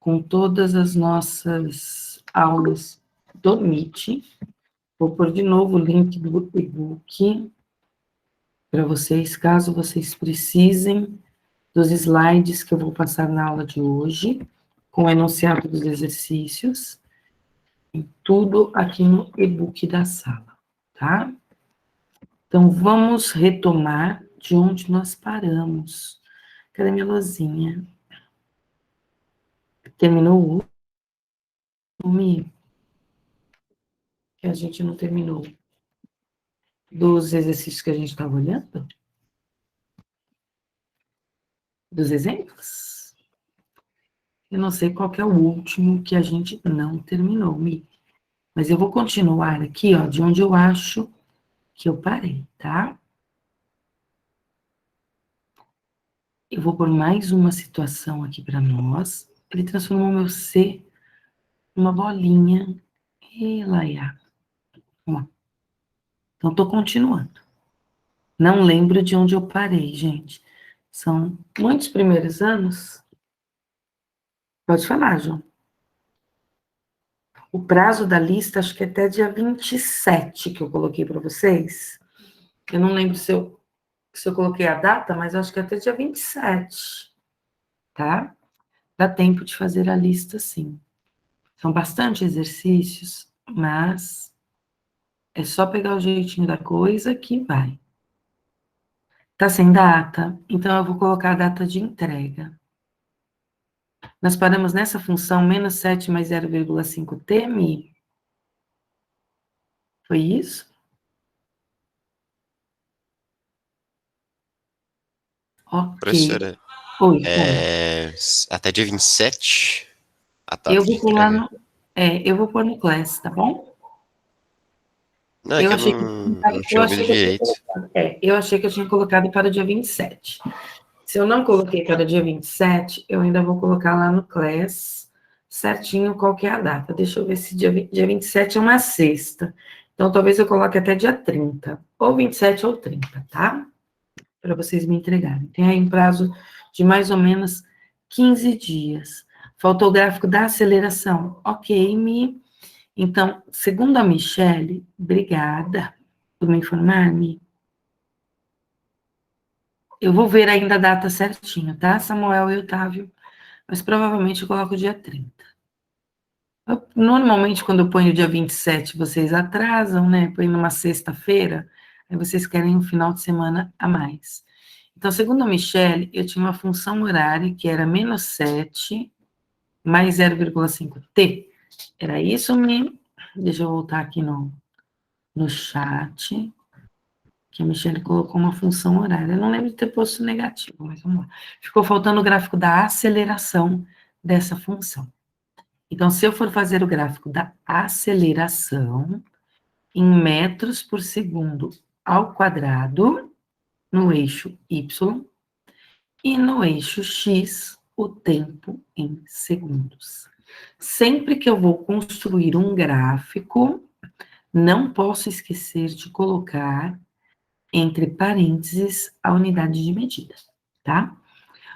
com todas as nossas aulas do Meet. Vou pôr de novo o link do e-book para vocês, caso vocês precisem dos slides que eu vou passar na aula de hoje, com o enunciado dos exercícios, e tudo aqui no e-book da sala, tá? Então, vamos retomar de onde nós paramos. Cadê minha luzinha? Terminou o último, que a gente não terminou, dos exercícios que a gente estava olhando? Dos exemplos? Eu não sei qual que é o último que a gente não terminou, Mi. Mas eu vou continuar aqui, ó, de onde eu acho que eu parei, tá? Eu vou pôr mais uma situação aqui para nós. Ele transformou meu C numa bolinha. E lá, ó. Então, estou continuando. Não lembro de onde eu parei, gente. São muitos primeiros anos. Pode falar, João. O prazo da lista, acho que é até dia 27 que eu coloquei para vocês. Eu não lembro se eu coloquei a data, mas acho que é até dia 27, tá? Dá tempo de fazer a lista, sim. São bastante exercícios, mas é só pegar o jeitinho da coisa que vai. Tá sem data? Então eu vou colocar a data de entrega. Nós paramos nessa função menos 7 mais 0,5t, Mi? Foi isso? Ok. Professora, Oi, como? até dia 27, a data Eu de vou pular entrega? no... eu vou pôr no class, tá bom? Não, é Eu que eu achei que não tinha ouvido direito. eu achei que eu tinha colocado para o dia 27. Se eu não coloquei para o dia 27, eu ainda vou colocar lá no class certinho qual que é a data. Deixa eu ver se dia 27 é uma sexta. Então, talvez eu coloque até dia 30. Ou 27 ou 30, tá? Para vocês me entregarem. Tem aí um prazo de mais ou menos 15 dias. Faltou o gráfico da aceleração. Ok, Mi. Então, segundo a Michele, obrigada por me informar, Mi. Eu vou ver ainda a data certinha, tá, Samuel e Otávio? Mas provavelmente eu coloco o dia 30. Normalmente, quando eu ponho o dia 27, vocês atrasam, né? Põe numa sexta-feira, aí vocês querem um final de semana a mais. Então, segundo a Michele, eu tinha uma função horária que era menos 7 mais 0,5t. Era isso, Mi? Deixa eu voltar aqui no chat, que a Michelle colocou uma função horária. Eu não lembro de ter posto negativo, mas vamos lá. Ficou faltando o gráfico da aceleração dessa função. Então, se eu for fazer o gráfico da aceleração em metros por segundo ao quadrado, no eixo Y, e no eixo X, o tempo em segundos. Sempre que eu vou construir um gráfico, não posso esquecer de colocar entre parênteses a unidade de medida, tá?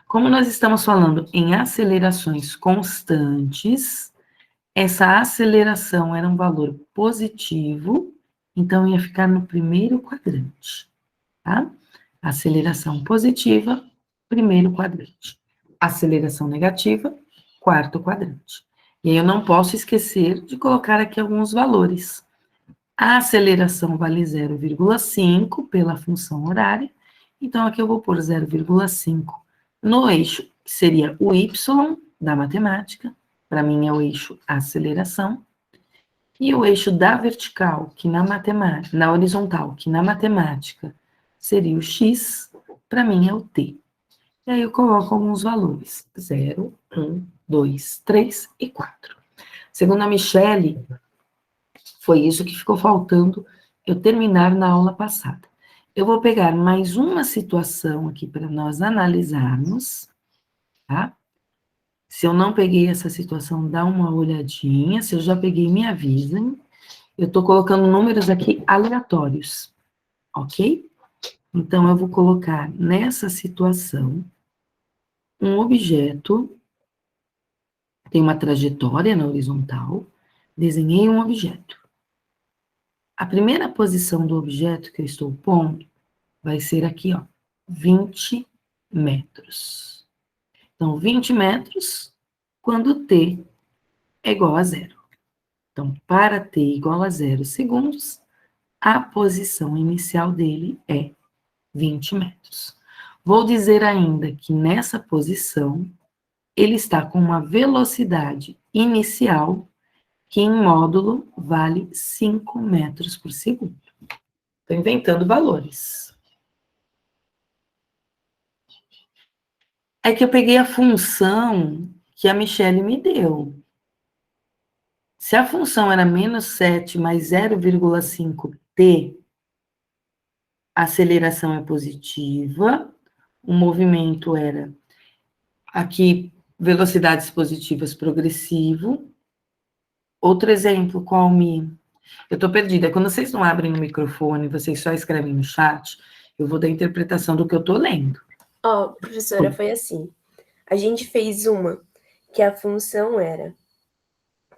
Como nós estamos falando em acelerações constantes, essa aceleração era um valor positivo, então ia ficar no primeiro quadrante, tá? Aceleração positiva, primeiro quadrante. Aceleração negativa, quarto quadrante. E aí eu não posso esquecer de colocar aqui alguns valores. A aceleração vale 0,5 pela função horária, então aqui eu vou pôr 0,5 no eixo, que seria o y da matemática, para mim é o eixo aceleração, e o eixo da vertical, que na matemática, na horizontal, que na matemática seria o x, para mim é o t. E aí eu coloco alguns valores, 0, 1, 2, 3 e 4. Segundo a Michele, foi isso que ficou faltando eu terminar na aula passada. Eu vou pegar mais uma situação aqui para nós analisarmos, tá? Se eu não peguei essa situação, dá uma olhadinha. Se eu já peguei, me avisem. Eu estou colocando números aqui aleatórios, ok? Então, eu vou colocar nessa situação um objeto Tem uma trajetória na horizontal, desenhei um objeto. A primeira posição do objeto que eu estou pondo vai ser aqui, ó, 20 metros. Então, 20 metros quando t é igual a zero. Então, para t igual a 0 segundos, a posição inicial dele é 20 metros. Vou dizer ainda que nessa posição, ele está com uma velocidade inicial que em módulo vale 5 metros por segundo. Estou inventando valores. É que eu peguei a função que a Michelle me deu. Se a função era menos 7 mais 0,5t, a aceleração é positiva, o movimento era, aqui, velocidades positivas progressivo. Outro exemplo, qual me... Eu estou perdida. Quando vocês não abrem o microfone, vocês só escrevem no chat, eu vou dar a interpretação do que eu estou lendo. Ó, professora, foi assim. A gente fez uma que a função era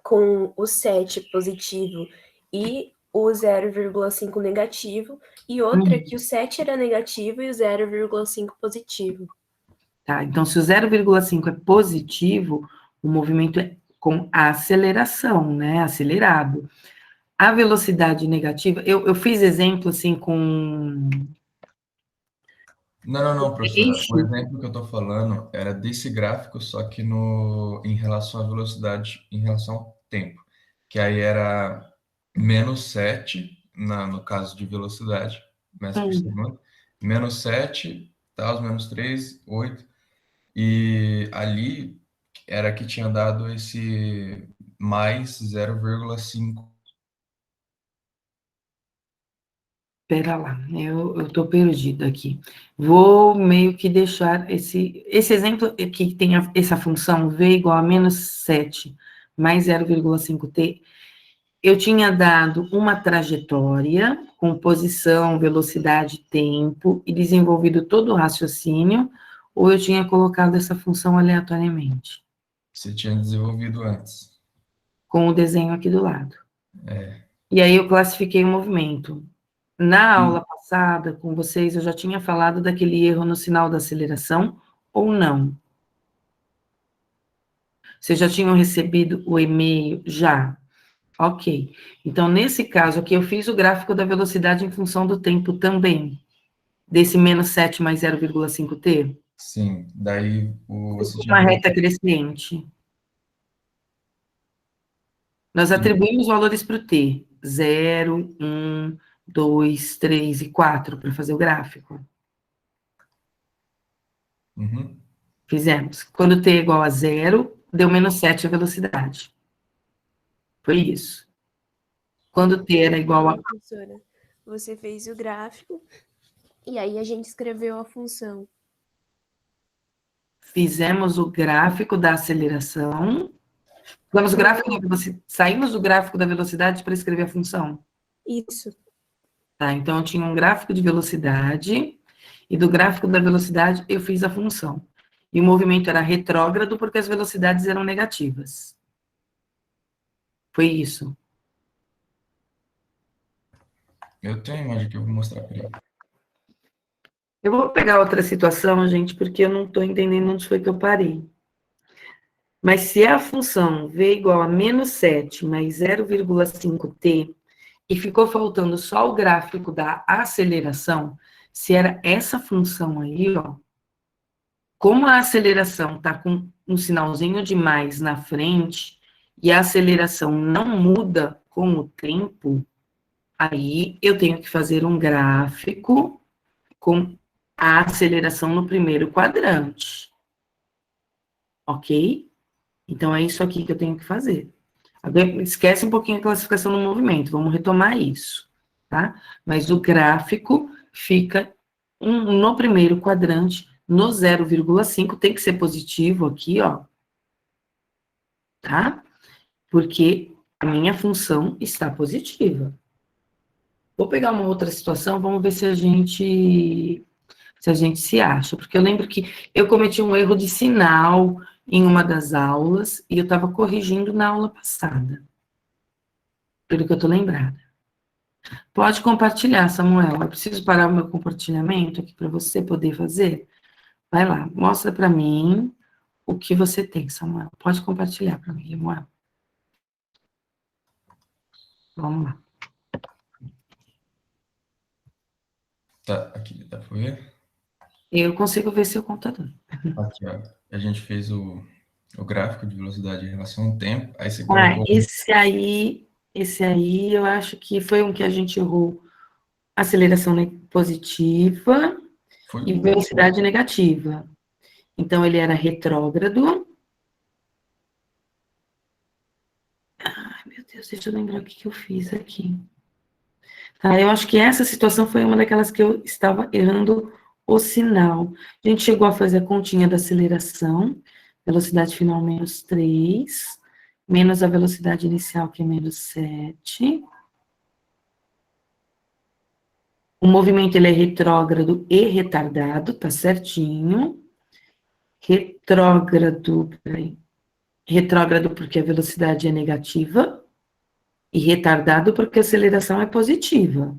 com o 7 positivo e o 0,5 negativo, e outra que o 7 era negativo e o 0,5 positivo. Tá, então se o 0,5 é positivo, o movimento é com aceleração, né, acelerado. A velocidade negativa, eu fiz exemplo, assim, com... Não, professora. O exemplo que eu estou falando era desse gráfico, só que em relação à velocidade, em relação ao tempo. Que aí era menos 7, no caso de velocidade, metros por segundo, menos 7, tal, menos 3, 8. E ali era que tinha dado esse mais 0,5. Espera lá, eu estou perdida aqui. Vou meio que deixar esse exemplo que tem essa função v igual a menos 7 mais 0,5t. Eu tinha dado uma trajetória com posição, velocidade, tempo e desenvolvido todo o raciocínio, ou eu tinha colocado essa função aleatoriamente? Você tinha desenvolvido antes. Com o desenho aqui do lado. E aí eu classifiquei o movimento. Na aula passada, com vocês, eu já tinha falado daquele erro no sinal da aceleração, ou não? Vocês já tinham recebido o e-mail? Já. Ok. Então, nesse caso aqui, eu fiz o gráfico da velocidade em função do tempo também. Desse menos 7 mais 0,5t. Sim, daí você tinha... Uma reta crescente. Nós atribuímos valores para o t. 0, 1, 2, 3 e 4 para fazer o gráfico. Fizemos. Quando t é igual a 0, deu menos 7 a velocidade. Foi isso. Quando t era igual a... Professora, você fez o gráfico e aí a gente escreveu a função. Fizemos o gráfico da aceleração. Saímos do gráfico da velocidade para escrever a função. Isso. Tá, então eu tinha um gráfico de velocidade, e do gráfico da velocidade eu fiz a função. E o movimento era retrógrado porque as velocidades eram negativas. Foi isso. Eu tenho a imagem que eu vou mostrar para ele. Eu vou pegar outra situação, gente, porque eu não estou entendendo onde foi que eu parei. Mas se a função v igual a menos 7 mais 0,5t, e ficou faltando só o gráfico da aceleração, se era essa função aí, ó, como a aceleração está com um sinalzinho de mais na frente, e a aceleração não muda com o tempo, aí eu tenho que fazer um gráfico com a aceleração no primeiro quadrante. Ok? Então, é isso aqui que eu tenho que fazer. Agora, esquece um pouquinho a classificação do movimento, vamos retomar isso, tá? Mas o gráfico fica no primeiro quadrante, no 0,5, tem que ser positivo aqui, ó, tá? Porque a minha função está positiva. Vou pegar uma outra situação, vamos ver se a gente se acha, porque eu lembro que eu cometi um erro de sinal, em uma das aulas, e eu estava corrigindo na aula passada, pelo que eu estou lembrada. Pode compartilhar, Samuel. Eu preciso parar o meu compartilhamento aqui para você poder fazer. Vai lá, mostra para mim o que você tem, Samuel. Pode compartilhar para mim, Samuel. Vamos lá. Tá, aqui, dá pra ver? Eu consigo ver seu computador. Aqui, ó. A gente fez o gráfico de velocidade em relação ao tempo. Aí você Ah, colocou. esse aí eu acho que foi um que a gente errou. Aceleração positiva Foi e o velocidade negativa. Então, ele era retrógrado. Ai, meu Deus, deixa eu lembrar o que eu fiz aqui. Tá, eu acho que essa situação foi uma daquelas que eu estava errando o sinal. A gente chegou a fazer a continha da aceleração, velocidade final menos 3, menos a velocidade inicial, que é menos 7. O movimento, ele é retrógrado e retardado, tá certinho. Retrógrado, peraí. Retrógrado porque a velocidade é negativa e retardado porque a aceleração é positiva.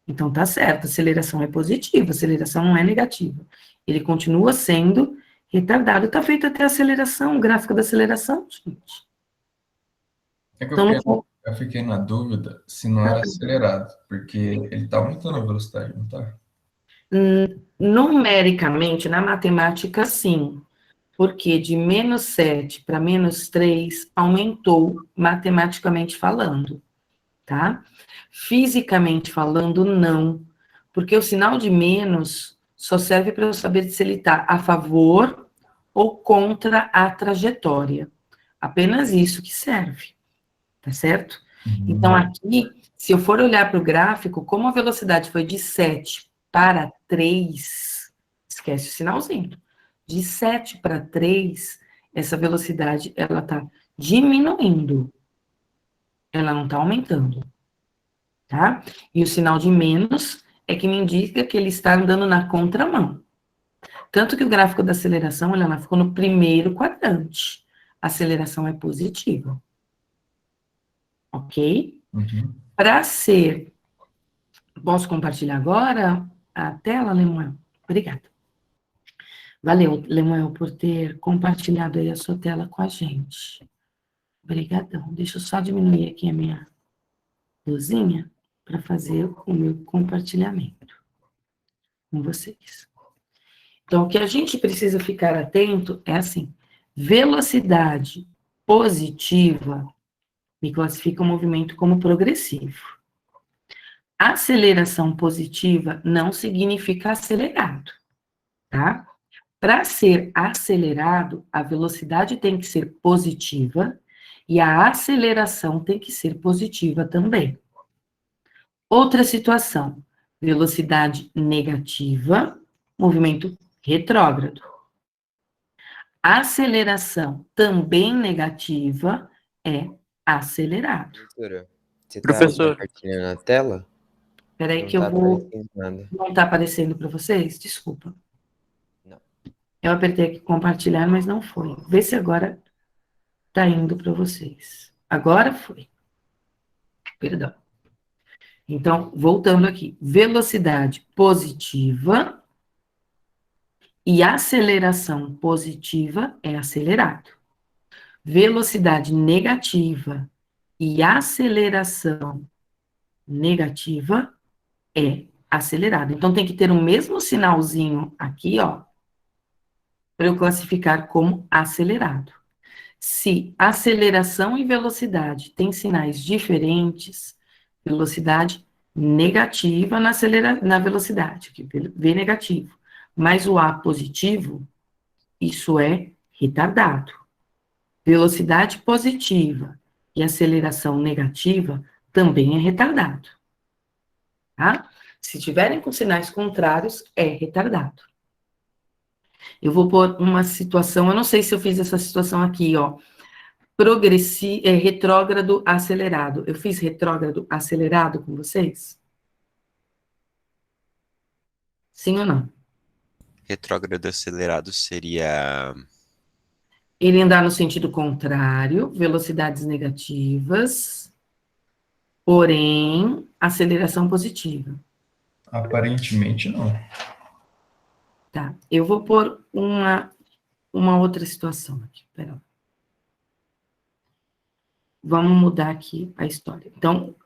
Então, tá certo, a aceleração é positiva, a aceleração não é negativa. Ele continua sendo retardado. Tá feito até a aceleração, o gráfico da aceleração, gente. É que Então, eu fiquei na dúvida se não era acelerado, porque ele tá aumentando a velocidade, não tá? numericamente, na matemática, sim. Porque de menos 7 para menos 3 aumentou, matematicamente falando, tá? Fisicamente falando, não. Porque o sinal de menos só serve para eu saber se ele está a favor ou contra a trajetória. Apenas isso que serve, tá certo? Então, aqui, se eu for olhar para o gráfico, como a velocidade foi de 7 para 3, esquece o sinalzinho. De 7 para 3, essa velocidade, ela está diminuindo. Ela não está aumentando, tá? E o sinal de menos é que me indica que ele está andando na contramão. Tanto que o gráfico da aceleração, ela ficou no primeiro quadrante. A aceleração é positiva. Ok? Uhum. Para ser... Posso compartilhar agora a tela, Lemuel? Obrigada. Valeu, Lemuel, por ter compartilhado aí a sua tela com a gente. Obrigadão. Deixa eu só diminuir aqui a minha luzinha para fazer o meu compartilhamento com vocês. Então, o que a gente precisa ficar atento é assim, velocidade positiva me classifica o movimento como progressivo. Aceleração positiva não significa acelerado, tá? Para ser acelerado, a velocidade tem que ser positiva e a aceleração tem que ser positiva também. Outra situação, velocidade negativa, movimento retrógrado. Aceleração também negativa é acelerado. Professora, você tá Professor. compartilhando a tela? Espera aí Não que eu tá vou... aparecendo nada. Não está aparecendo para vocês? Desculpa. Não. Eu apertei aqui compartilhar, mas não foi. Vê se agora está indo para vocês. Agora foi. Perdão. Então, voltando aqui. Velocidade positiva e aceleração positiva é acelerado. Velocidade negativa e aceleração negativa é acelerado. Então, tem que ter o mesmo sinalzinho aqui, ó, para eu classificar como acelerado. Se aceleração e velocidade têm sinais diferentes, velocidade negativa na velocidade, aqui, V negativo, mas o A positivo, isso é retardado. Velocidade positiva e aceleração negativa também é retardado. Tá? Se tiverem com sinais contrários, é retardado. Eu vou pôr uma situação, eu não sei se eu fiz essa situação aqui, ó. Retrógrado acelerado. Eu fiz retrógrado acelerado com vocês? Sim ou não? Retrógrado acelerado seria Ele andar no sentido contrário, velocidades negativas, porém, aceleração positiva. Aparentemente, não. Tá, eu vou pôr uma outra situação aqui, pera lá. Vamos mudar aqui a história. Então,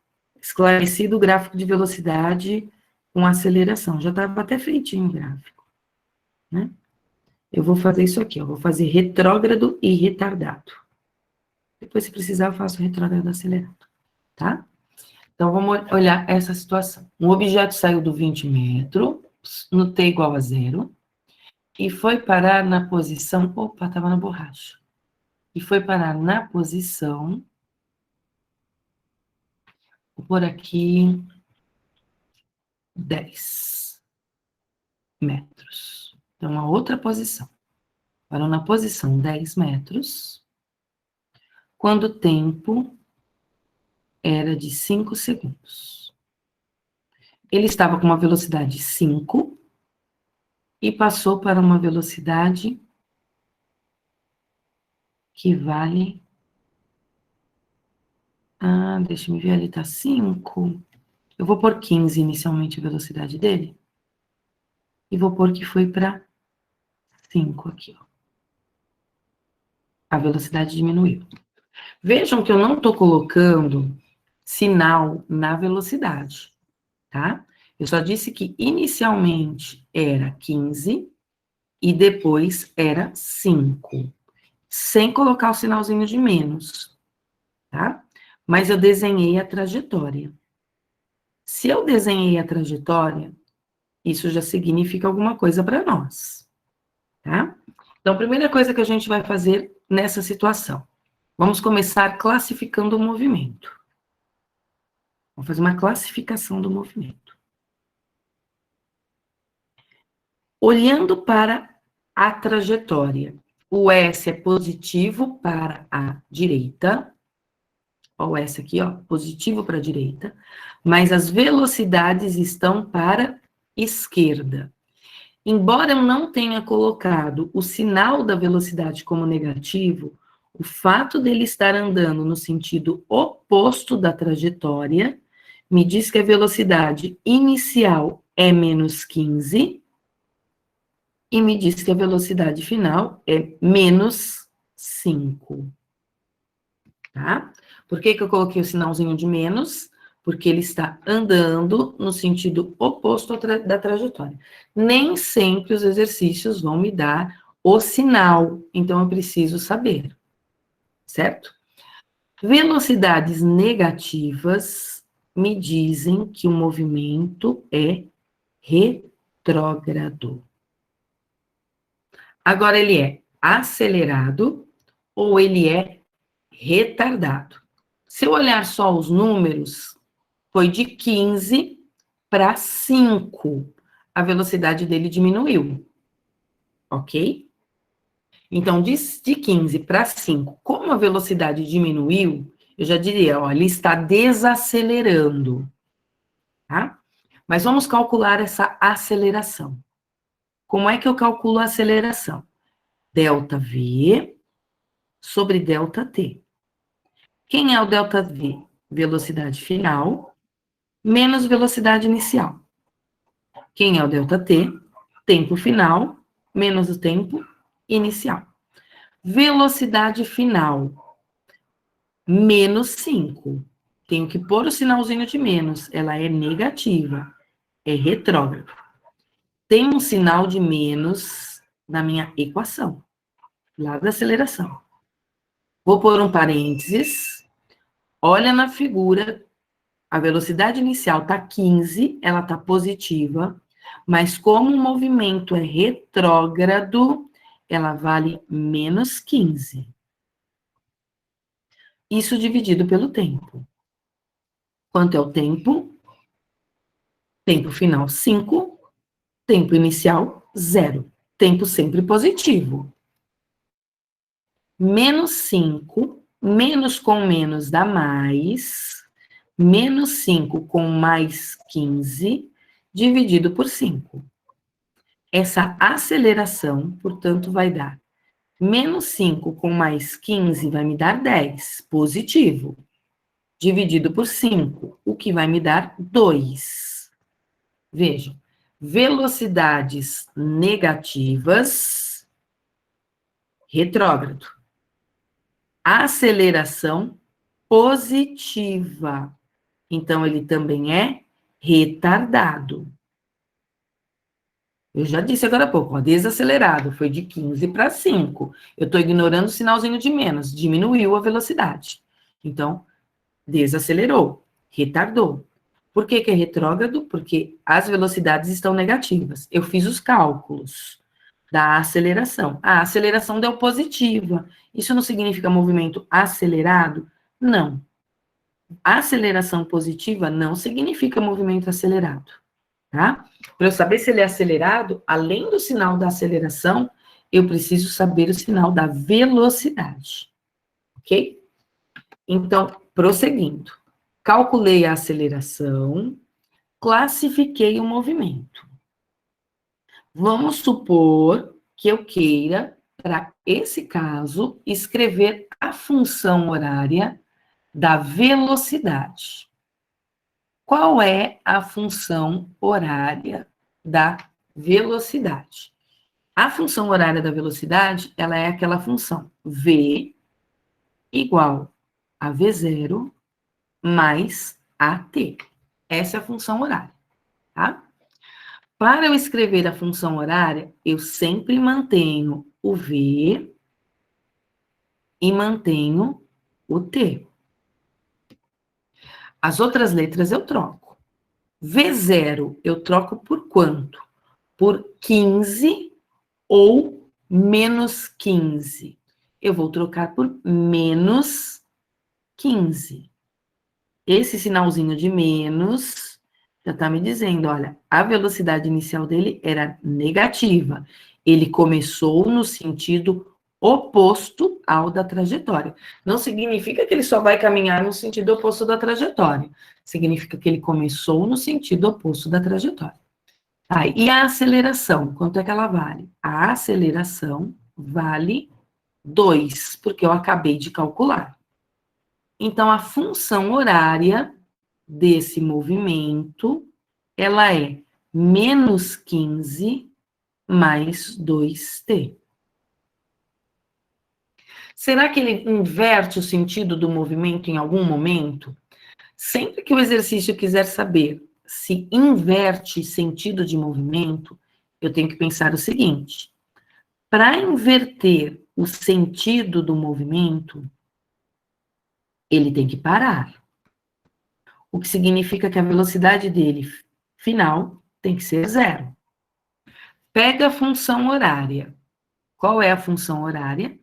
esclarecido o gráfico de velocidade com aceleração. Já estava até feitinho o gráfico, né? Eu vou fazer isso aqui, eu vou fazer retrógrado e retardado. Depois, se precisar, eu faço retrógrado acelerado, tá? Então, vamos olhar essa situação. Um objeto saiu do 20 metros, no t igual a 0, e foi parar na posição... Opa, estava na borracha. E foi parar na posição... Vou pôr aqui 10 metros. Então, uma outra posição. Parou na posição 10 metros, quando o tempo era de 5 segundos. Ele estava com uma velocidade 5 e passou para uma velocidade que vale... deixa eu ver, ali está 5. Eu vou pôr 15 inicialmente a velocidade dele. E vou pôr que foi para 5 aqui, ó. A velocidade diminuiu. Vejam que eu não estou colocando sinal na velocidade, tá? Eu só disse que inicialmente era 15 e depois era 5, sem colocar o sinalzinho de menos, tá? Mas eu desenhei a trajetória. Se eu desenhei a trajetória, isso já significa alguma coisa para nós, tá? Então, a primeira coisa que a gente vai fazer nessa situação, vamos começar classificando o movimento. Vamos fazer uma classificação do movimento. Olhando para a trajetória, o S é positivo para a direita, ó, o S aqui, ó, positivo para a direita, mas as velocidades estão para a esquerda. Embora eu não tenha colocado o sinal da velocidade como negativo, o fato dele estar andando no sentido oposto da trajetória me diz que a velocidade inicial é menos 15 e me diz que a velocidade final é menos 5. Tá? Por que eu coloquei o sinalzinho de menos? Porque ele está andando no sentido oposto da trajetória. Nem sempre os exercícios vão me dar o sinal, então eu preciso saber, certo? Velocidades negativas me dizem que o movimento é retrógrado. Agora, ele é acelerado ou ele é retardado? Se eu olhar só os números, foi de 15 para 5. A velocidade dele diminuiu. Ok? Então, de 15 para 5, como a velocidade diminuiu, eu já diria, ó, ele está desacelerando. Tá? Mas vamos calcular essa aceleração. Como é que eu calculo a aceleração? Delta V sobre delta T. Quem é o delta V? Velocidade final menos velocidade inicial. Quem é o delta T? Tempo final menos o tempo inicial. Velocidade final, menos 5. Tenho que pôr o sinalzinho de menos, ela é negativa, é retrógrado. Tem um sinal de menos na minha equação, lá da aceleração. Vou pôr um parênteses, olha na figura, a velocidade inicial está 15, ela está positiva, mas como o movimento é retrógrado, ela vale menos 15. Isso dividido pelo tempo. Quanto é o tempo? Tempo final, 5. Tempo inicial, 0. Tempo sempre positivo. Menos 5, menos com menos dá mais. Menos 5 com mais 15, dividido por 5. Essa aceleração, portanto, vai dar Menos 5 com mais 15 vai me dar 10, positivo. Dividido por 5, o que vai me dar 2. Vejam, velocidades negativas, retrógrado. Aceleração positiva. Então, ele também é retardado. Eu já disse agora há pouco, ó, desacelerado, foi de 15 para 5. Eu estou ignorando o sinalzinho de menos, diminuiu a velocidade. Então, desacelerou, retardou. Por que que é retrógrado? Porque as velocidades estão negativas. Eu fiz os cálculos da aceleração. A aceleração deu positiva. Isso não significa movimento acelerado? Não. Aceleração positiva não significa movimento acelerado, tá? Para eu saber se ele é acelerado, além do sinal da aceleração, eu preciso saber o sinal da velocidade, ok? Então, prosseguindo. Calculei a aceleração, classifiquei o movimento. Vamos supor que eu queira, para esse caso, escrever a função horária da velocidade. Qual é a função horária da velocidade? A função horária da velocidade, ela é aquela função V igual a V0 mais AT. Essa é a função horária, tá? Para eu escrever a função horária, eu sempre mantenho o V e mantenho o T. As outras letras eu troco. V0 eu troco por quanto? Por 15 ou menos 15. Eu vou trocar por menos 15. Esse sinalzinho de menos já está me dizendo, olha, a velocidade inicial dele era negativa. Ele começou no sentido oposto ao da trajetória. Não significa que ele só vai caminhar no sentido oposto da trajetória. Significa que ele começou no sentido oposto da trajetória. Ah, e a aceleração, quanto é que ela vale? A aceleração vale 2, porque eu acabei de calcular. Então, a função horária desse movimento, ela é menos 15 mais 2t. Será que ele inverte o sentido do movimento em algum momento? Sempre que o exercício quiser saber se inverte sentido de movimento, eu tenho que pensar o seguinte: para inverter o sentido do movimento, ele tem que parar. O que significa que a velocidade dele final tem que ser 0. Pega a função horária. Qual é a função horária?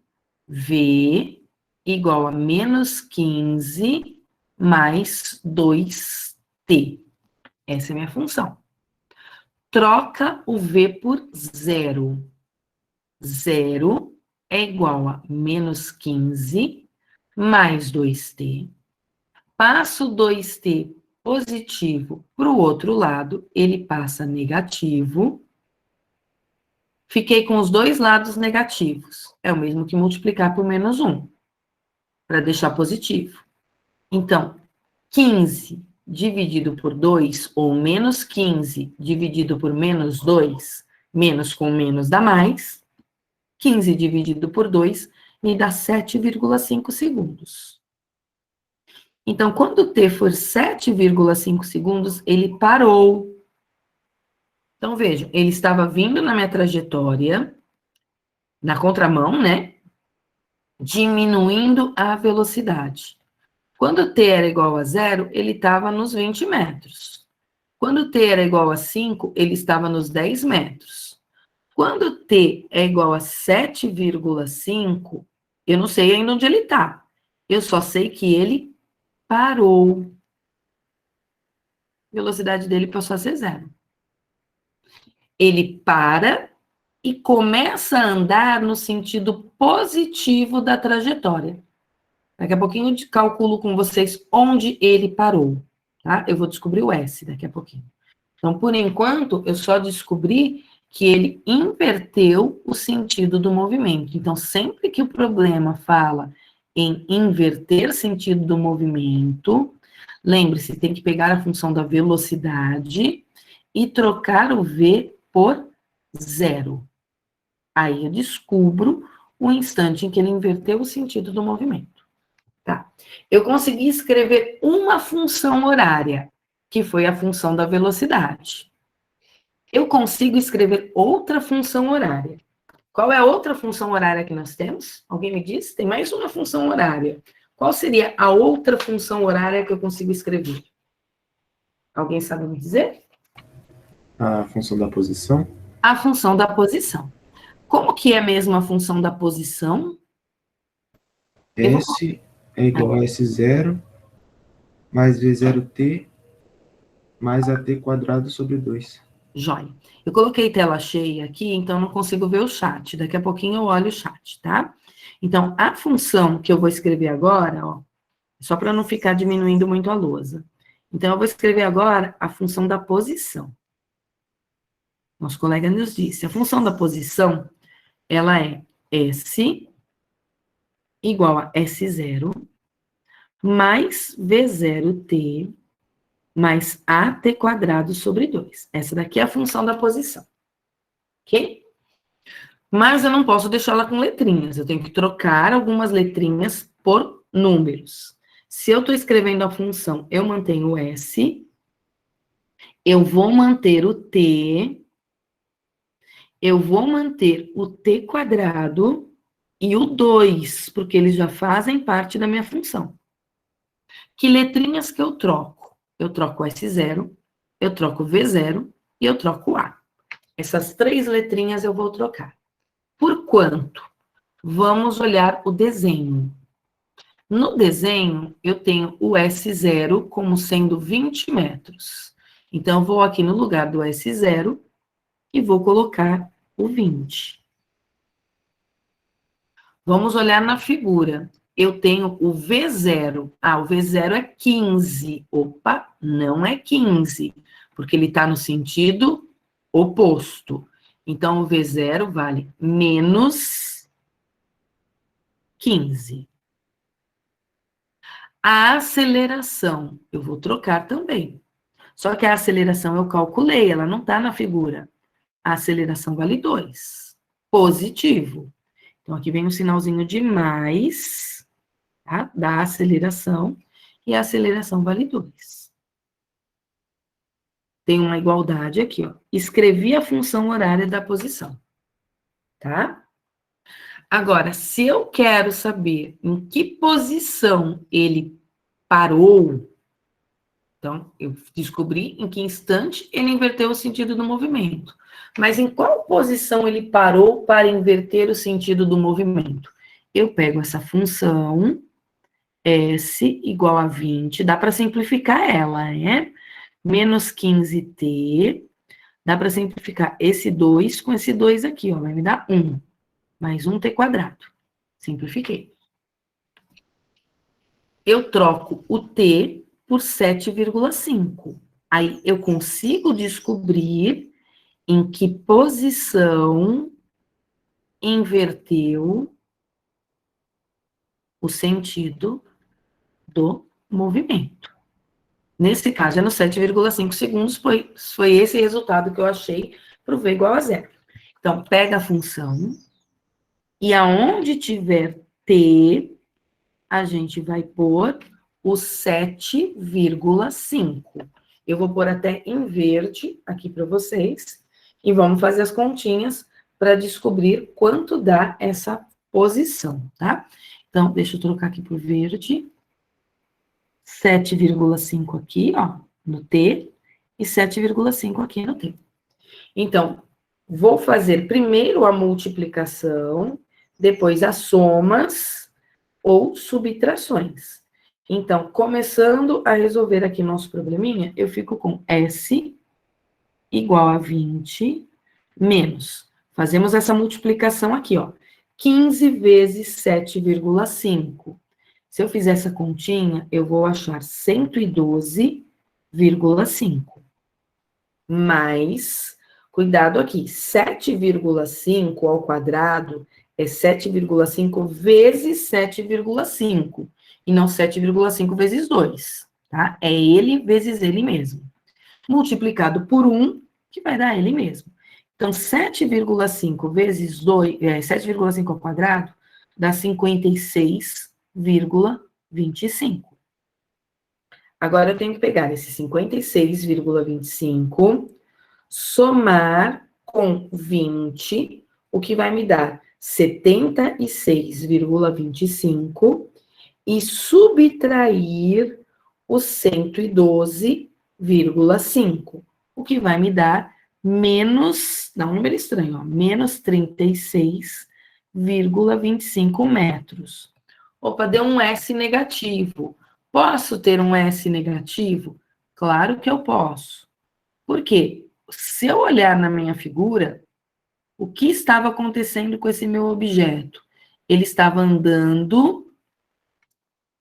V igual a menos 15 mais 2t. Essa é a minha função. Troca o V por 0. 0 é igual a menos 15 mais 2t. Passo 2t positivo para o outro lado, ele passa negativo. Fiquei com os dois lados negativos. É o mesmo que multiplicar por menos 1, para deixar positivo. Então, 15 dividido por 2, ou menos 15 dividido por menos 2, menos com menos dá mais. 15 dividido por 2 me dá 7,5 segundos. Então, quando t for 7,5 segundos, ele parou. Então, vejam, ele estava vindo na minha trajetória, na contramão, né? Diminuindo a velocidade. Quando t era igual a 0, ele estava nos 20 metros. Quando t era igual a 5, ele estava nos 10 metros. Quando t é igual a 7,5, eu não sei ainda onde ele está. Eu só sei que ele parou. A velocidade dele passou a ser 0. Ele para e começa a andar no sentido positivo da trajetória. Daqui a pouquinho eu calculo com vocês onde ele parou, tá? Eu vou descobrir o S daqui a pouquinho. Então, por enquanto, eu só descobri que ele inverteu o sentido do movimento. Então, sempre que o problema fala em inverter sentido do movimento, lembre-se, tem que pegar a função da velocidade e trocar o v por 0. Aí eu descubro o instante em que ele inverteu o sentido do movimento. Tá? Eu consegui escrever uma função horária, que foi a função da velocidade. Eu consigo escrever outra função horária. Qual é a outra função horária que nós temos? Alguém me diz? Tem mais uma função horária. Qual seria a outra função horária que eu consigo escrever? Alguém sabe me dizer? A função da posição? A função da posição. Como que é mesmo a função da posição? S é igual a S0 mais V0t mais AT quadrado sobre 2. Joia. Eu coloquei tela cheia aqui, então não consigo ver o chat. Daqui a pouquinho eu olho o chat, tá? Então, a função que eu vou escrever agora, ó, só para não ficar diminuindo muito a lousa. Então, eu vou escrever agora a função da posição. Nosso colega nos disse, a função da posição, ela é S igual a S0 mais V0t mais AT quadrado sobre 2. Essa daqui é a função da posição. Ok? Mas eu não posso deixá-la com letrinhas. Eu tenho que trocar algumas letrinhas por números. Se eu estou escrevendo a função, eu mantenho o S, eu vou manter o T, eu vou manter o T quadrado e o 2, porque eles já fazem parte da minha função. Que letrinhas que eu troco? Eu troco S0, eu troco V0 e eu troco A. Essas 3 letrinhas eu vou trocar. Por quanto? Vamos olhar o desenho. No desenho, eu tenho o S0 como sendo 20 metros. Então, eu vou aqui no lugar do S0 e vou colocar o 20. Vamos olhar na figura. Eu tenho o V0. Ah, o V0 é 15. Opa, não é 15, porque ele está no sentido oposto. Então, o V0 vale menos 15. A aceleração, eu vou trocar também. Só que a aceleração eu calculei, ela não está na figura. A aceleração vale 2. Positivo. Então, aqui vem um sinalzinho de mais, tá? Da aceleração, e a aceleração vale 2. Tem uma igualdade aqui, ó. Escrevi a função horária da posição, tá? Agora, se eu quero saber em que posição ele parou, então, eu descobri em que instante ele inverteu o sentido do movimento. Mas em qual posição ele parou para inverter o sentido do movimento? Eu pego essa função, S igual a 20, dá para simplificar ela, né? Menos 15t, dá para simplificar esse 2 com esse 2 aqui, ó, vai me dar 1, mais 1t quadrado. Simplifiquei. Eu troco o t por 7,5. Aí eu consigo descobrir em que posição inverteu o sentido do movimento. Nesse caso, é no 7,5 segundos, foi esse resultado que eu achei para o V igual a 0. Então, pega a função, e aonde tiver T, a gente vai pôr o 7,5. Eu vou pôr até em verde aqui para vocês, e vamos fazer as continhas para descobrir quanto dá essa posição, tá? Então, deixa eu trocar aqui por verde. 7,5 aqui, ó, no T, e 7,5 aqui no T. Então, vou fazer primeiro a multiplicação, depois as somas ou subtrações. Então, começando a resolver aqui nosso probleminha, eu fico com S igual a 20 menos. Fazemos essa multiplicação aqui, ó. 15 vezes 7,5. Se eu fizer essa continha, eu vou achar 112,5. Mais Cuidado aqui, 7,5 ao quadrado é 7,5 vezes 7,5, e não 7,5 vezes 2, tá? É ele vezes ele mesmo. Multiplicado por 1, que vai dar ele mesmo. Então, 7,5 vezes 2, 7,5 ao quadrado, dá 56,25. Agora, eu tenho que pegar esse 56,25, somar com 20, o que vai me dar 76,25, e subtrair os 112,5, o que vai me dar menos, dá um número estranho, ó, menos 36,25 metros. Opa, deu um S negativo. Posso ter um S negativo? Claro que eu posso. Por quê? Se eu olhar na minha figura, o que estava acontecendo com esse meu objeto? Ele estava andando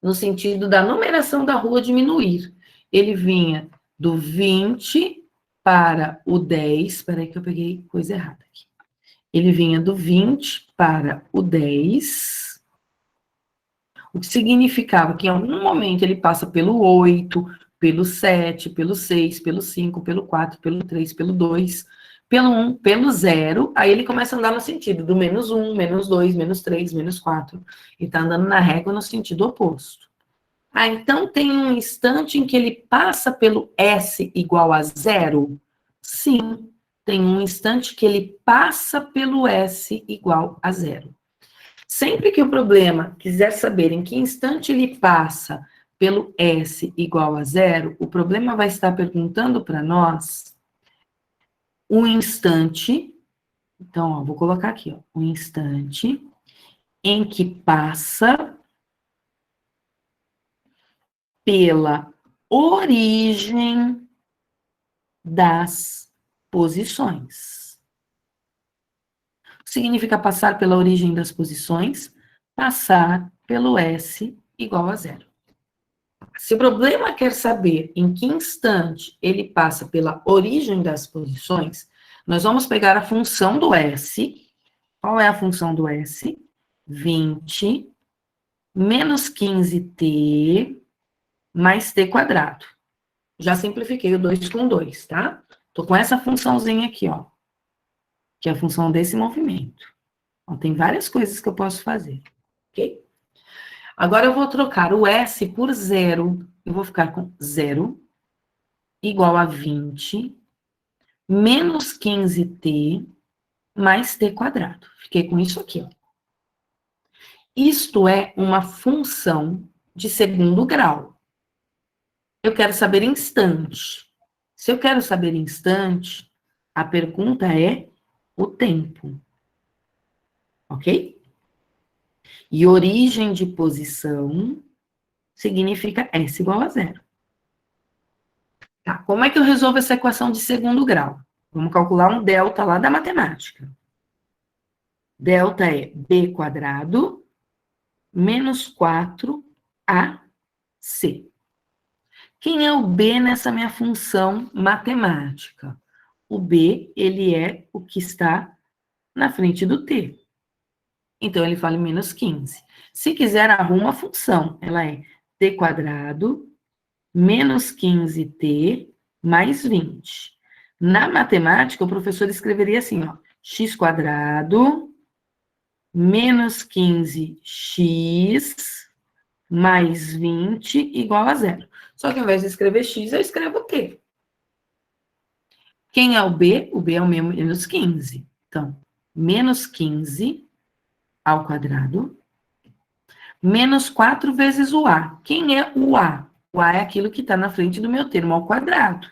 no sentido da numeração da rua diminuir. Ele vinha do 20 para o 10, espera aí que eu peguei coisa errada aqui. Ele vinha do 20 para o 10, o que significava que em algum momento ele passa pelo 8, pelo 7, pelo 6, pelo 5, pelo 4, pelo 3, pelo 2, pelo 1, pelo 0, aí ele começa a andar no sentido do menos 1, menos 2, menos 3, menos 4, e está andando na régua no sentido oposto. Ah, então tem um instante em que ele passa pelo S igual a 0? Sim, tem um instante que ele passa pelo S igual a 0. Sempre que o problema quiser saber em que instante ele passa pelo S igual a 0, o problema vai estar perguntando para nós um instante, então, ó, vou colocar aqui, ó, um instante em que passa pela origem das posições. Significa passar pela origem das posições, passar pelo S igual a 0. Se o problema quer saber em que instante ele passa pela origem das posições, nós vamos pegar a função do S. Qual é a função do S? 20 menos 15t mais t quadrado. Já simplifiquei o 2 com 2, tá? Tô com essa funçãozinha aqui, ó, que é a função desse movimento. Então, tem várias coisas que eu posso fazer, ok? Agora eu vou trocar o S por 0. Eu vou ficar com 0 igual a 20 menos 15t mais t quadrado. Fiquei com isso aqui, ó. Isto é uma função de segundo grau. Eu quero saber instante. Se eu quero saber instante, a pergunta é o tempo. Ok? E origem de posição significa S igual a 0. Tá, como é que eu resolvo essa equação de segundo grau? Vamos calcular um delta lá da matemática. Delta é b quadrado menos 4ac. Quem é o b nessa minha função matemática? O b, ele é o que está na frente do t. Então, ele vale menos 15. Se quiser, arruma a função. Ela é t quadrado menos 15t mais 20. Na matemática, o professor escreveria assim, ó, x quadrado menos 15x mais 20 igual a 0. Só que ao invés de escrever x, eu escrevo o t. Quem é o b? O b é o menos 15. Então, menos 15 ao quadrado, menos 4 vezes o a. Quem é o a? O a é aquilo que está na frente do meu termo ao quadrado,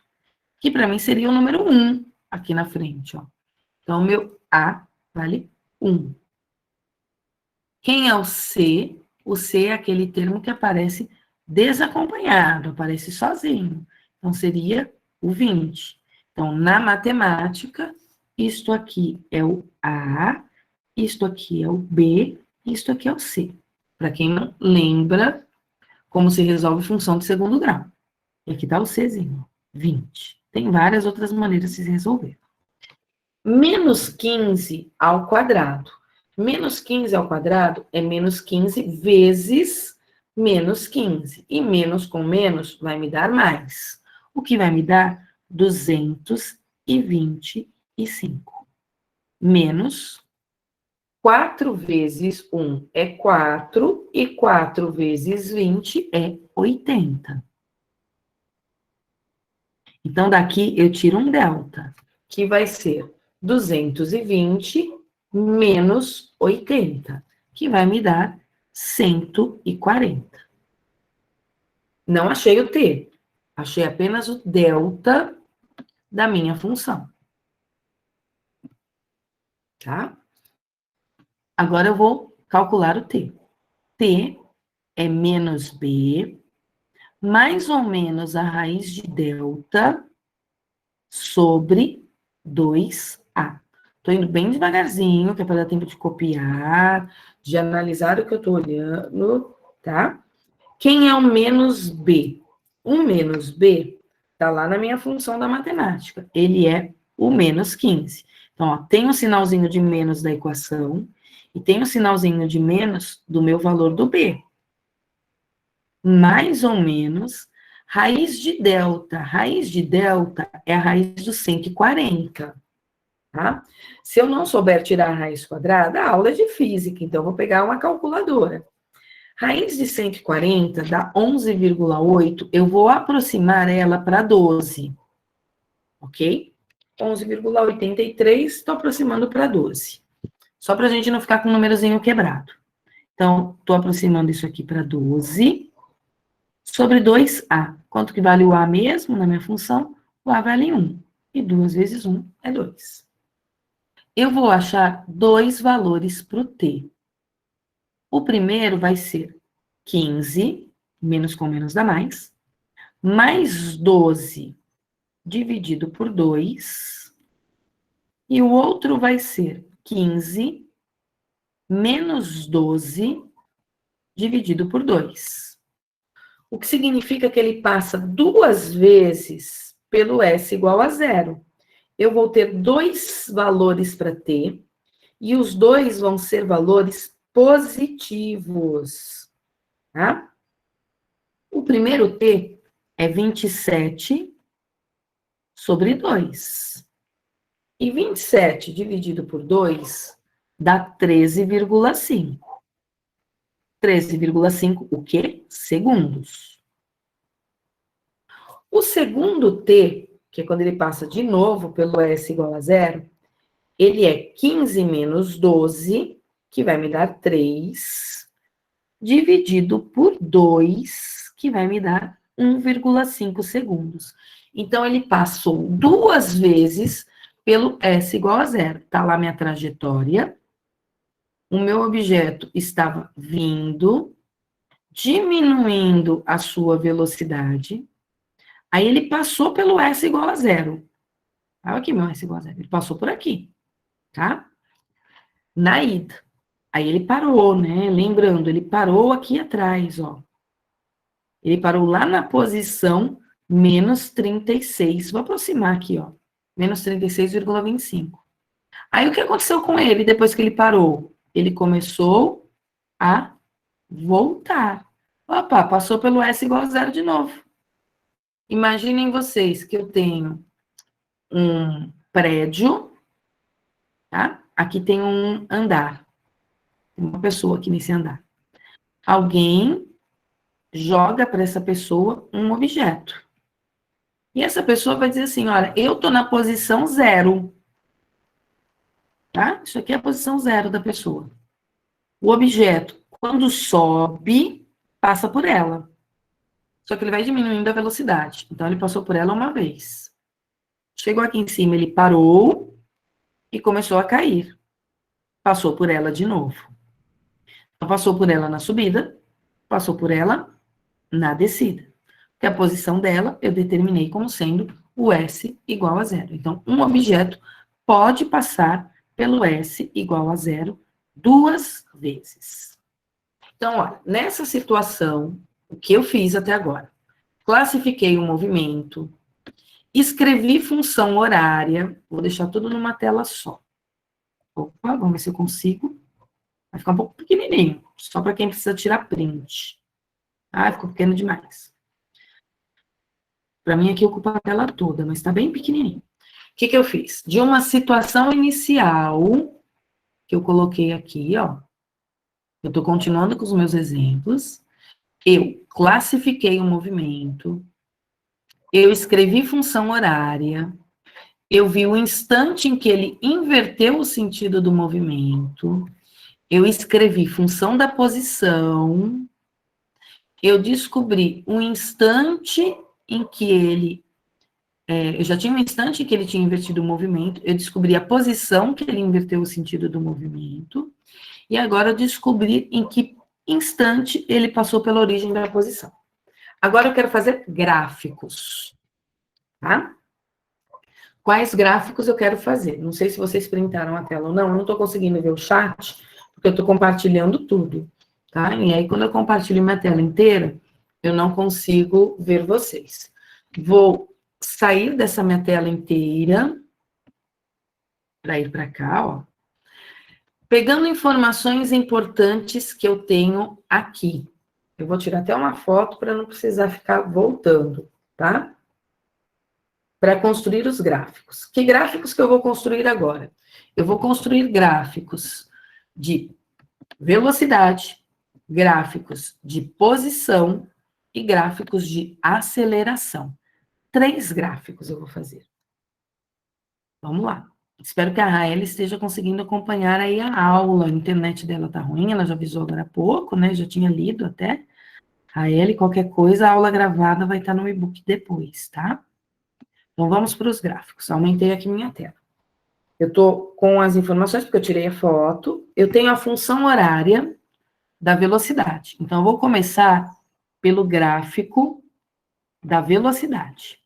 que para mim seria o número 1 aqui na frente, ó. Então, o meu a vale 1. Quem é o c? O c é aquele termo que aparece desacompanhado, aparece sozinho. Então, seria o 20. Então, na matemática, isto aqui é o a, isto aqui é o b, isto aqui é o c. Para quem não lembra como se resolve função de segundo grau. E aqui está o czinho, 20. Tem várias outras maneiras de se resolver. Menos 15 ao quadrado. Menos 15 ao quadrado é menos 15 vezes menos 15. E menos com menos vai me dar mais. O que vai me dar? 225. Menos 4 vezes 1 é 4, e 4 vezes 20 é 80. Então, daqui eu tiro um delta, que vai ser 220 menos 80, que vai me dar 140. Não achei o t, achei apenas o delta da minha função. Tá? Agora eu vou calcular o t. T é menos b, mais ou menos a raiz de delta sobre 2a. Estou indo bem devagarzinho, que é para dar tempo de copiar, de analisar o que eu estou olhando, tá? Quem é o menos b? O menos b está lá na minha função da matemática. Ele é o menos 15. Então, ó, tem um sinalzinho de menos da equação e tem um sinalzinho de menos do meu valor do b. Mais ou menos, raiz de delta. Raiz de delta é a raiz do 140. Tá? Se eu não souber tirar a raiz quadrada, a aula é de física, então eu vou pegar uma calculadora. Raiz de 140 dá 11,8, eu vou aproximar ela para 12, ok? 11,83, estou aproximando para 12. Só para a gente não ficar com o númerozinho quebrado. Então, estou aproximando isso aqui para 12, sobre 2A. Quanto que vale o A mesmo na minha função? O A vale 1, e 2 vezes 1 é 2. Eu vou achar dois valores para o t. O primeiro vai ser 15, menos com menos dá mais 12 dividido por 2, e o outro vai ser 15 menos 12 dividido por 2. O que significa que ele passa duas vezes pelo S igual a zero. Eu vou ter dois valores para t, e os dois vão ser valores positivos, tá? O primeiro t é 27 sobre 2. E 27 dividido por 2 dá 13,5. 13,5 o quê? Segundos. O segundo t, que é quando ele passa de novo pelo S igual a zero, ele é 15 menos 12, que vai me dar 3, dividido por 2, que vai me dar 1,5 segundos. Então, ele passou duas vezes pelo S igual a zero. Está lá minha trajetória. O meu objeto estava vindo, diminuindo a sua velocidade. Aí, ele passou pelo S igual a zero. Olha aqui meu S igual a zero. Ele passou por aqui, tá? Na ida. Aí ele parou, né? Lembrando, ele parou aqui atrás, ó. Ele parou lá na posição menos 36. Vou aproximar aqui, ó. Menos 36,25. Aí o que aconteceu com ele depois que ele parou? Ele começou a voltar. Opa, passou pelo S igual a zero de novo. Imaginem vocês que eu tenho um prédio, tá? Aqui tem um andar. Tem uma pessoa aqui nesse andar. Alguém joga para essa pessoa um objeto. E essa pessoa vai dizer assim, olha, eu estou na posição 0. Tá? Isso aqui é a posição 0 da pessoa. O objeto, quando sobe, passa por ela. Só que ele vai diminuindo a velocidade. Então, ele passou por ela uma vez. Chegou aqui em cima, ele parou e começou a cair. Passou por ela de novo. Passou por ela na subida, passou por ela na descida. Porque a posição dela eu determinei como sendo o S igual a 0. Então, um objeto pode passar pelo S igual a 0 duas vezes. Então, olha, nessa situação, o que eu fiz até agora? Classifiquei o movimento, Escrevi função horária, vou deixar tudo numa tela só. Opa, vamos ver se eu consigo. Vai ficar um pouco pequenininho, só para quem precisa tirar print. Ah, ficou pequeno demais. Para mim aqui ocupa a tela toda, mas está bem pequenininho. O que que eu fiz? De uma situação inicial, que eu coloquei aqui, ó. Eu estou continuando com os meus exemplos. Eu classifiquei o movimento. Eu escrevi função horária. Eu vi o instante em que ele inverteu o sentido do movimento. Eu escrevi função da posição. Eu descobri o instante em que ele... eu já tinha um instante em que ele tinha invertido o movimento. Eu descobri a posição que ele inverteu o sentido do movimento. E agora eu descobri em que instante ele passou pela origem da posição. Agora eu quero fazer gráficos, tá? Quais gráficos eu quero fazer? Não sei se vocês printaram a tela ou não, eu não estou conseguindo ver o chat, porque eu estou compartilhando tudo, tá? E aí, quando eu compartilho minha tela inteira, eu não consigo ver vocês. Vou sair dessa minha tela inteira, para ir para cá, ó. Pegando informações importantes que eu tenho aqui. Eu vou tirar até uma foto para não precisar ficar voltando, tá? Para construir os gráficos. Que gráficos que eu vou construir agora? Eu vou construir gráficos de velocidade, gráficos de posição e gráficos de aceleração. 3 gráficos eu vou fazer. Vamos lá. Espero que a Raeli esteja conseguindo acompanhar aí a aula. A internet dela tá ruim, ela já avisou agora há pouco, né? Já tinha lido até. Raeli, qualquer coisa, a aula gravada vai estar no e-book depois, tá? Então, vamos para os gráficos. Aumentei aqui minha tela. Eu estou com as informações, porque eu tirei a foto. Eu tenho a função horária da velocidade. Então, eu vou começar pelo gráfico da velocidade,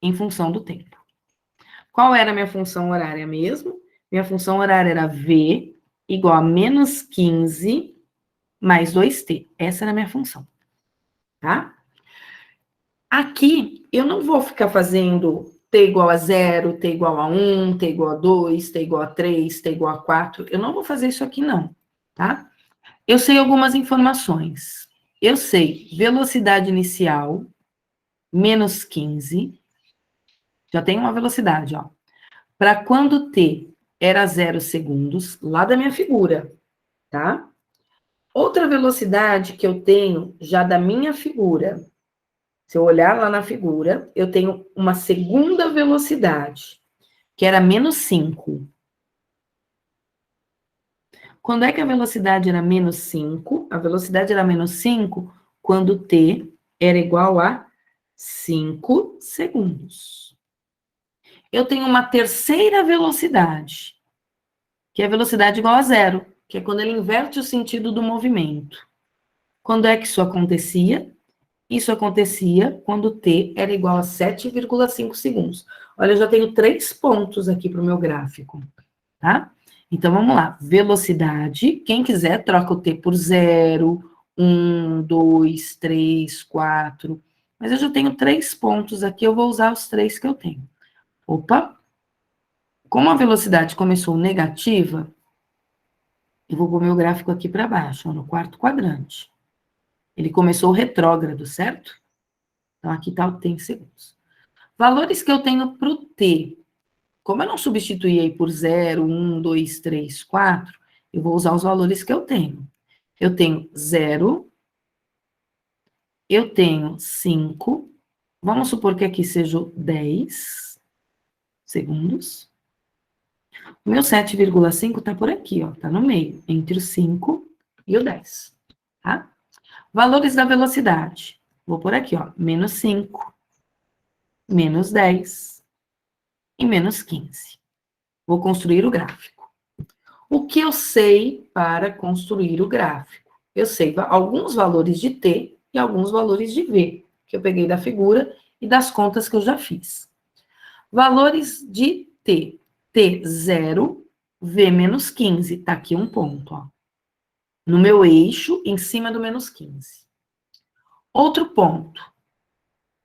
em função do tempo. Qual era a minha função horária mesmo? Minha função horária era V igual a menos 15 mais 2t. Essa era a minha função, tá? Aqui, eu não vou ficar fazendo t igual a 0, t igual a 1, t igual a 2, t igual a 3, t igual a 4. Eu não vou fazer isso aqui, não, tá? Eu sei algumas informações. Eu sei velocidade inicial, menos 15. Já tem uma velocidade, ó. Para quando t era 0 segundos, lá da minha figura, tá? Outra velocidade que eu tenho já da minha figura, se eu olhar lá na figura, eu tenho uma segunda velocidade, que era menos 5. Quando é que a velocidade era menos 5? A velocidade era menos 5 quando t era igual a 5 segundos. Eu tenho uma terceira velocidade, que é a velocidade igual a 0, que é quando ele inverte o sentido do movimento. Quando é que isso acontecia? Isso acontecia quando t era igual a 7,5 segundos. Olha, eu já tenho 3 pontos aqui para o meu gráfico, tá? Então, vamos lá. Velocidade, quem quiser, troca o t por 0, 1, 2, 3, 4. Mas eu já tenho 3 pontos aqui, eu vou usar os 3 que eu tenho. Opa! Como a velocidade começou negativa, eu vou pôr meu gráfico aqui para baixo, ó, no quarto quadrante. Ele começou retrógrado, certo? Então, aqui está o t em segundos. Valores que eu tenho para o t. Como eu não substituí aí por 0, 1, 2, 3, 4, eu vou usar os valores que eu tenho. Eu tenho 0, eu tenho 5, vamos supor que aqui seja 10 segundos. O meu 7,5 está por aqui, ó, está no meio, entre o 5 e o 10, tá? Valores da velocidade. Vou por aqui, ó, menos 5, menos 10 e menos 15. Vou construir o gráfico. O que eu sei para construir o gráfico? Eu sei alguns valores de t e alguns valores de v, que eu peguei da figura e das contas que eu já fiz. Valores de t. T0, v menos 15. Está aqui um ponto, ó. No meu eixo, em cima do menos 15. Outro ponto.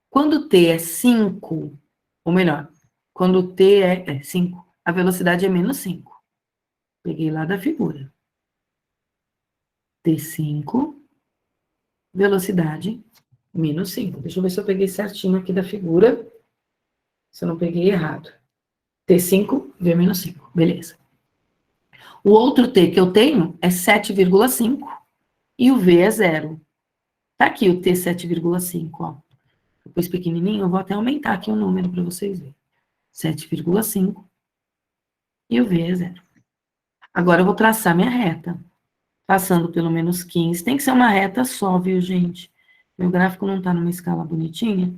Quando t é 5, Ou melhor, quando o t é 5, a velocidade é menos 5. Peguei lá da figura. T5, velocidade menos 5. Deixa eu ver se eu peguei certinho aqui da figura. Se eu não peguei errado. T5, V menos 5. Beleza. O outro T que eu tenho é 7,5 e o V é 0. Tá aqui o T 7,5, ó. Depois pequenininho, eu vou até aumentar aqui o número para vocês verem. 7,5 e o V é 0. Agora eu vou traçar minha reta. Passando pelo menos 15. Tem que ser uma reta só, viu, gente? Meu gráfico não tá numa escala bonitinha.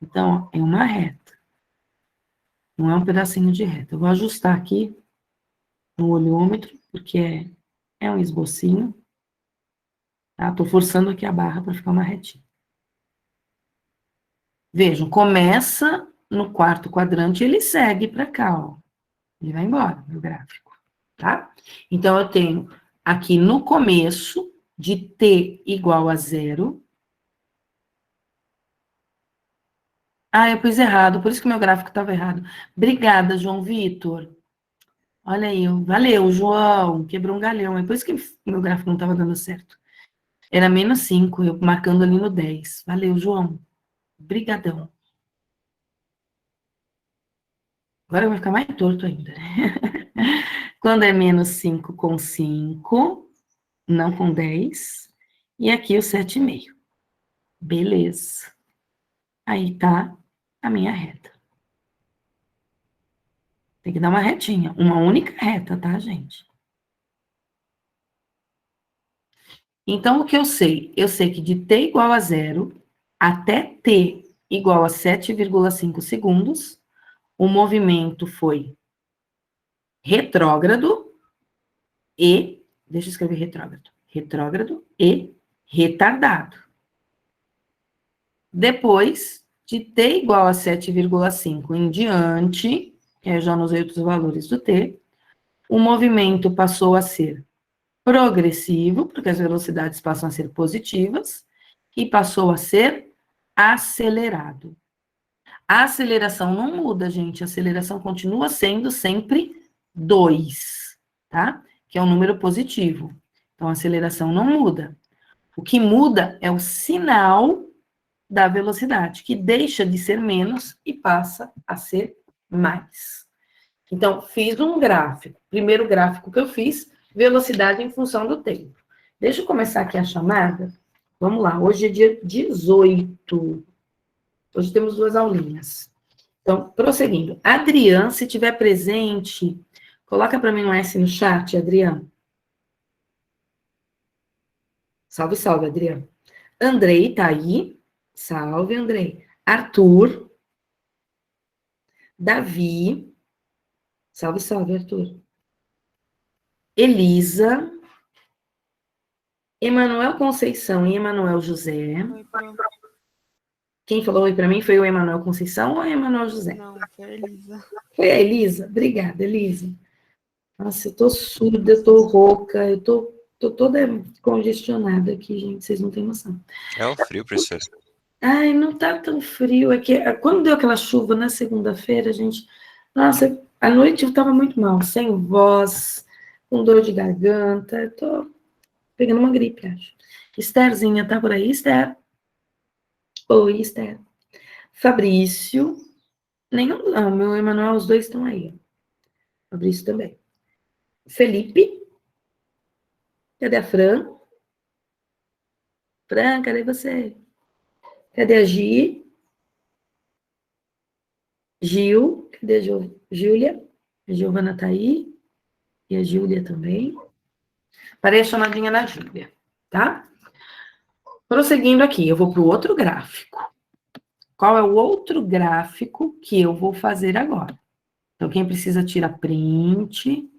Então, ó, é uma reta. Não é um pedacinho de reta. Eu vou ajustar aqui no olhômetro, porque é um esbocinho. Tá? Tô forçando aqui a barra para ficar uma retinha. Vejam, começa no quarto quadrante, ele segue para cá, ó. Ele vai embora, meu gráfico, tá? Então, eu tenho aqui no começo, de t igual a 0. Ah, eu pus errado, por isso que meu gráfico estava errado. Obrigada, João Vitor. Olha aí, valeu, João, quebrou um galhão. É por isso que meu gráfico não estava dando certo. Era menos 5, eu marcando ali no 10. Valeu, João. Brigadão. Agora vai ficar mais torto ainda. Quando é menos 5 com 5, não com 10. E aqui o 7,5. Beleza. Aí tá a minha reta. Tem que dar uma retinha. Uma única reta, tá, gente? Então, o que eu sei? Eu sei que de t igual a 0 até t igual a 7,5 segundos, o movimento foi retrógrado e... Deixa eu escrever retrógrado. Retrógrado e retardado. Depois, de t igual a 7,5 em diante, que eu já não usei outros valores do t, o movimento passou a ser progressivo, porque as velocidades passam a ser positivas, e passou a ser acelerado. A aceleração não muda, gente. A aceleração continua sendo sempre 2, tá? Que é um número positivo. Então, a aceleração não muda. O que muda é o sinal da velocidade, que deixa de ser menos e passa a ser mais. Então, fiz um gráfico. Primeiro gráfico que eu fiz, velocidade em função do tempo. Deixa eu começar aqui a chamada. Vamos lá, hoje é dia 18. Hoje temos 2 aulinhas. Então, prosseguindo. Adriane, se tiver presente, coloca para mim um S no chat, Adriane. Salve, salve, Adriane. Andrei, tá aí? Salve, Andrei. Arthur. Davi. Salve, salve, Arthur. Elisa. Emanuel Conceição e Emanuel José. Quem falou oi para mim foi o Emanuel Conceição ou o Emanuel José? Não, foi a Elisa. Foi a Elisa? Obrigada, Elisa. Nossa, eu tô surda, eu tô rouca, eu tô toda congestionada aqui, gente, vocês não têm noção. É o frio, professor. Ai, não tá tão frio, é que quando deu aquela chuva na segunda-feira, gente, nossa, à noite eu tava muito mal, sem voz, com dor de garganta, eu tô pegando uma gripe, acho. Estherzinha, tá por aí, Esther? Oi, Esther. Fabrício, nenhum, não, meu Emanuel, os dois estão aí. Fabrício também. Felipe, cadê a Fran? Fran, cadê você? Cadê a Gi? Gil, cadê a Júlia? A Giovana tá aí. E a Júlia também. Parei a chamadinha na Júlia, tá? Prosseguindo aqui, eu vou para o outro gráfico. Qual é o outro gráfico que eu vou fazer agora? Então, quem precisa tira print.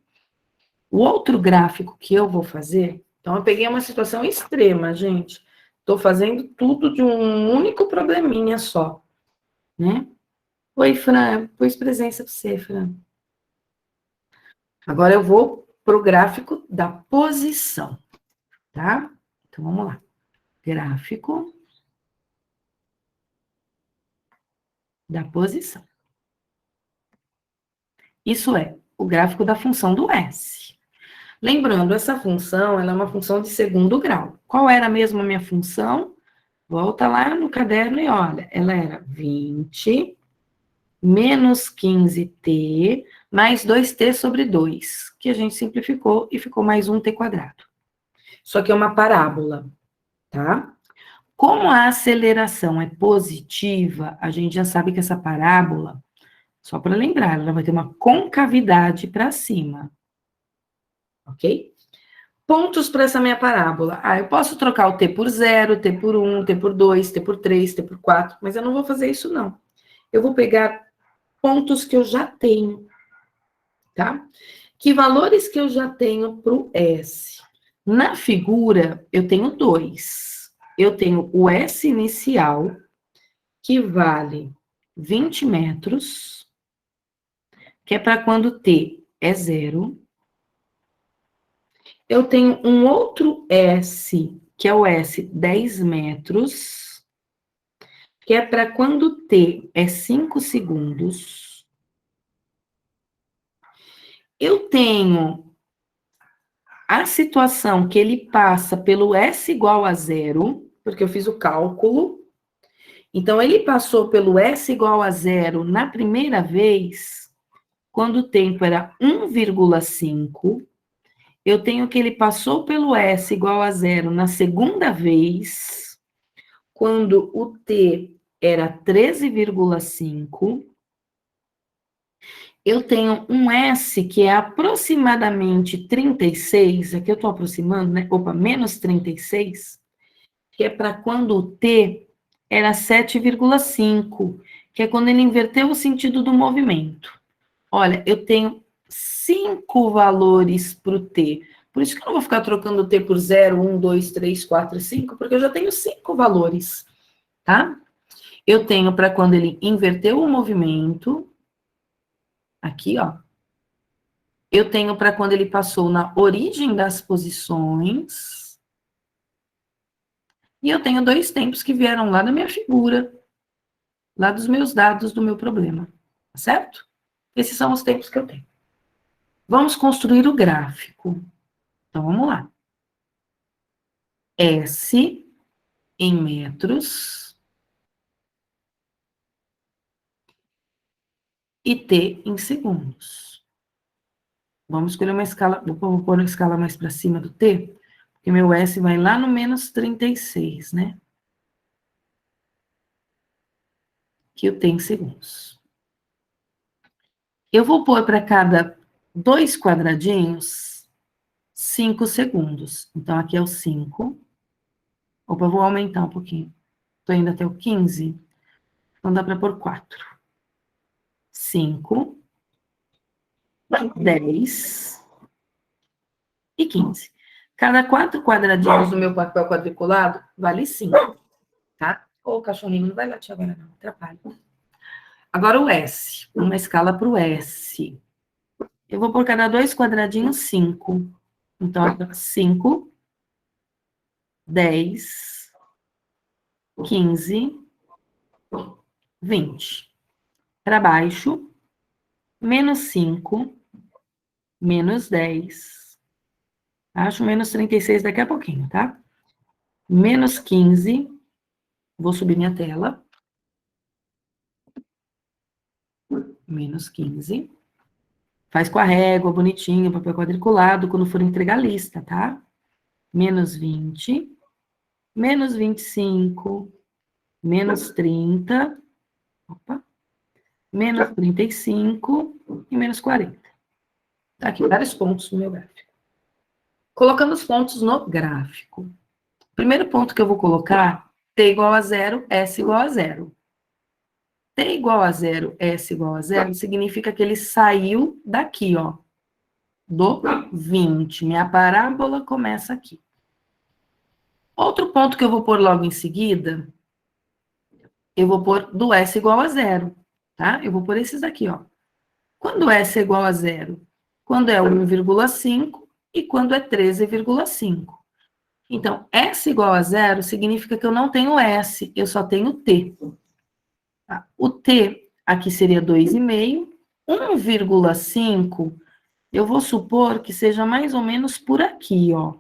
O outro gráfico que eu vou fazer... Então, eu peguei uma situação extrema, gente. Estou fazendo tudo de um único probleminha só, né? Oi, Fran. Pôs presença para você, Fran. Agora eu vou para o gráfico da posição, tá? Então, vamos lá. Gráfico da posição. Isso é o gráfico da função do S. Lembrando, essa função, ela é uma função de segundo grau. Qual era mesmo a minha função? Volta lá no caderno e olha, ela era 20 menos 15t mais 2t sobre 2, que a gente simplificou e ficou mais 1t quadrado. Isso aqui é uma parábola, tá? Como a aceleração é positiva, a gente já sabe que essa parábola, só para lembrar, ela vai ter uma concavidade para cima. Ok? Pontos para essa minha parábola. Eu posso trocar o t por 0, t por 1, t por 2, t por 3, t por 4, mas eu não vou fazer isso, não. Eu vou pegar pontos que eu já tenho, tá? Que valores que eu já tenho para o S? Na figura, eu tenho 2. Eu tenho o S inicial, que vale 20 metros, que é para quando t é 0. Eu tenho um outro S, que é o S 10 metros, que é para quando t é 5 segundos. Eu tenho a situação que ele passa pelo S igual a 0, porque eu fiz o cálculo. Então, ele passou pelo S igual a 0 na primeira vez, quando o tempo era 1,5. Eu tenho que ele passou pelo S igual a 0 na segunda vez, quando o T era 13,5. Eu tenho um S que é aproximadamente 36, aqui eu estou aproximando, né? Opa, menos 36, que é para quando o T era 7,5, que é quando ele inverteu o sentido do movimento. Olha, eu tenho 5 valores para o T. Por isso que eu não vou ficar trocando o T por 0, 1, 2, 3, 4, 5, porque eu já tenho 5 valores, tá? Eu tenho para quando ele inverteu o movimento, aqui, ó. Eu tenho para quando ele passou na origem das posições. E eu tenho 2 tempos que vieram lá da minha figura, lá dos meus dados do meu problema, tá certo? Esses são os tempos que eu tenho. Vamos construir o gráfico. Então, vamos lá. S em metros e T em segundos. Vamos escolher uma escala, vou pôr a escala mais para cima do T, porque meu S vai lá no menos 36, né? Que eu tenho em segundos. Eu vou pôr para cada 2 quadradinhos 5 segundos. Então, aqui é o 5. Opa, eu vou aumentar um pouquinho. Estou indo até o 15. Então, dá para pôr 4. 5, 10 e 15. Cada 4 quadradinhos do meu papel quadriculado vale 5, tá? Ô, cachorrinho, não vai latir agora não, atrapalha. Agora o S, uma escala para o S. Eu vou por cada 2 quadradinhos 5. Então, 5, 10, 15, 20. Para baixo, menos 5, menos 10. Acho menos 36 daqui a pouquinho, tá? Menos 15. Vou subir minha tela. Menos 15. Faz com a régua, bonitinho, papel quadriculado, quando for entregar a lista, tá? Menos 20. Menos 25. Menos 30. Opa. Menos 35. E menos 40. Tá aqui, vários pontos no meu gráfico. Colocando os pontos no gráfico. Primeiro ponto que eu vou colocar, T igual a 0, S igual a 0. T igual a 0, S igual a 0, significa que ele saiu daqui, ó, do 20. Minha parábola começa aqui. Outro ponto que eu vou pôr logo em seguida, eu vou pôr do S igual a 0, tá? Eu vou pôr esses aqui, ó. Quando S é igual a 0? Quando é 1,5 e quando é 13,5. Então, S igual a 0 significa que eu não tenho S, eu só tenho T. O T aqui seria 2,5, 1,5, eu vou supor que seja mais ou menos por aqui, ó.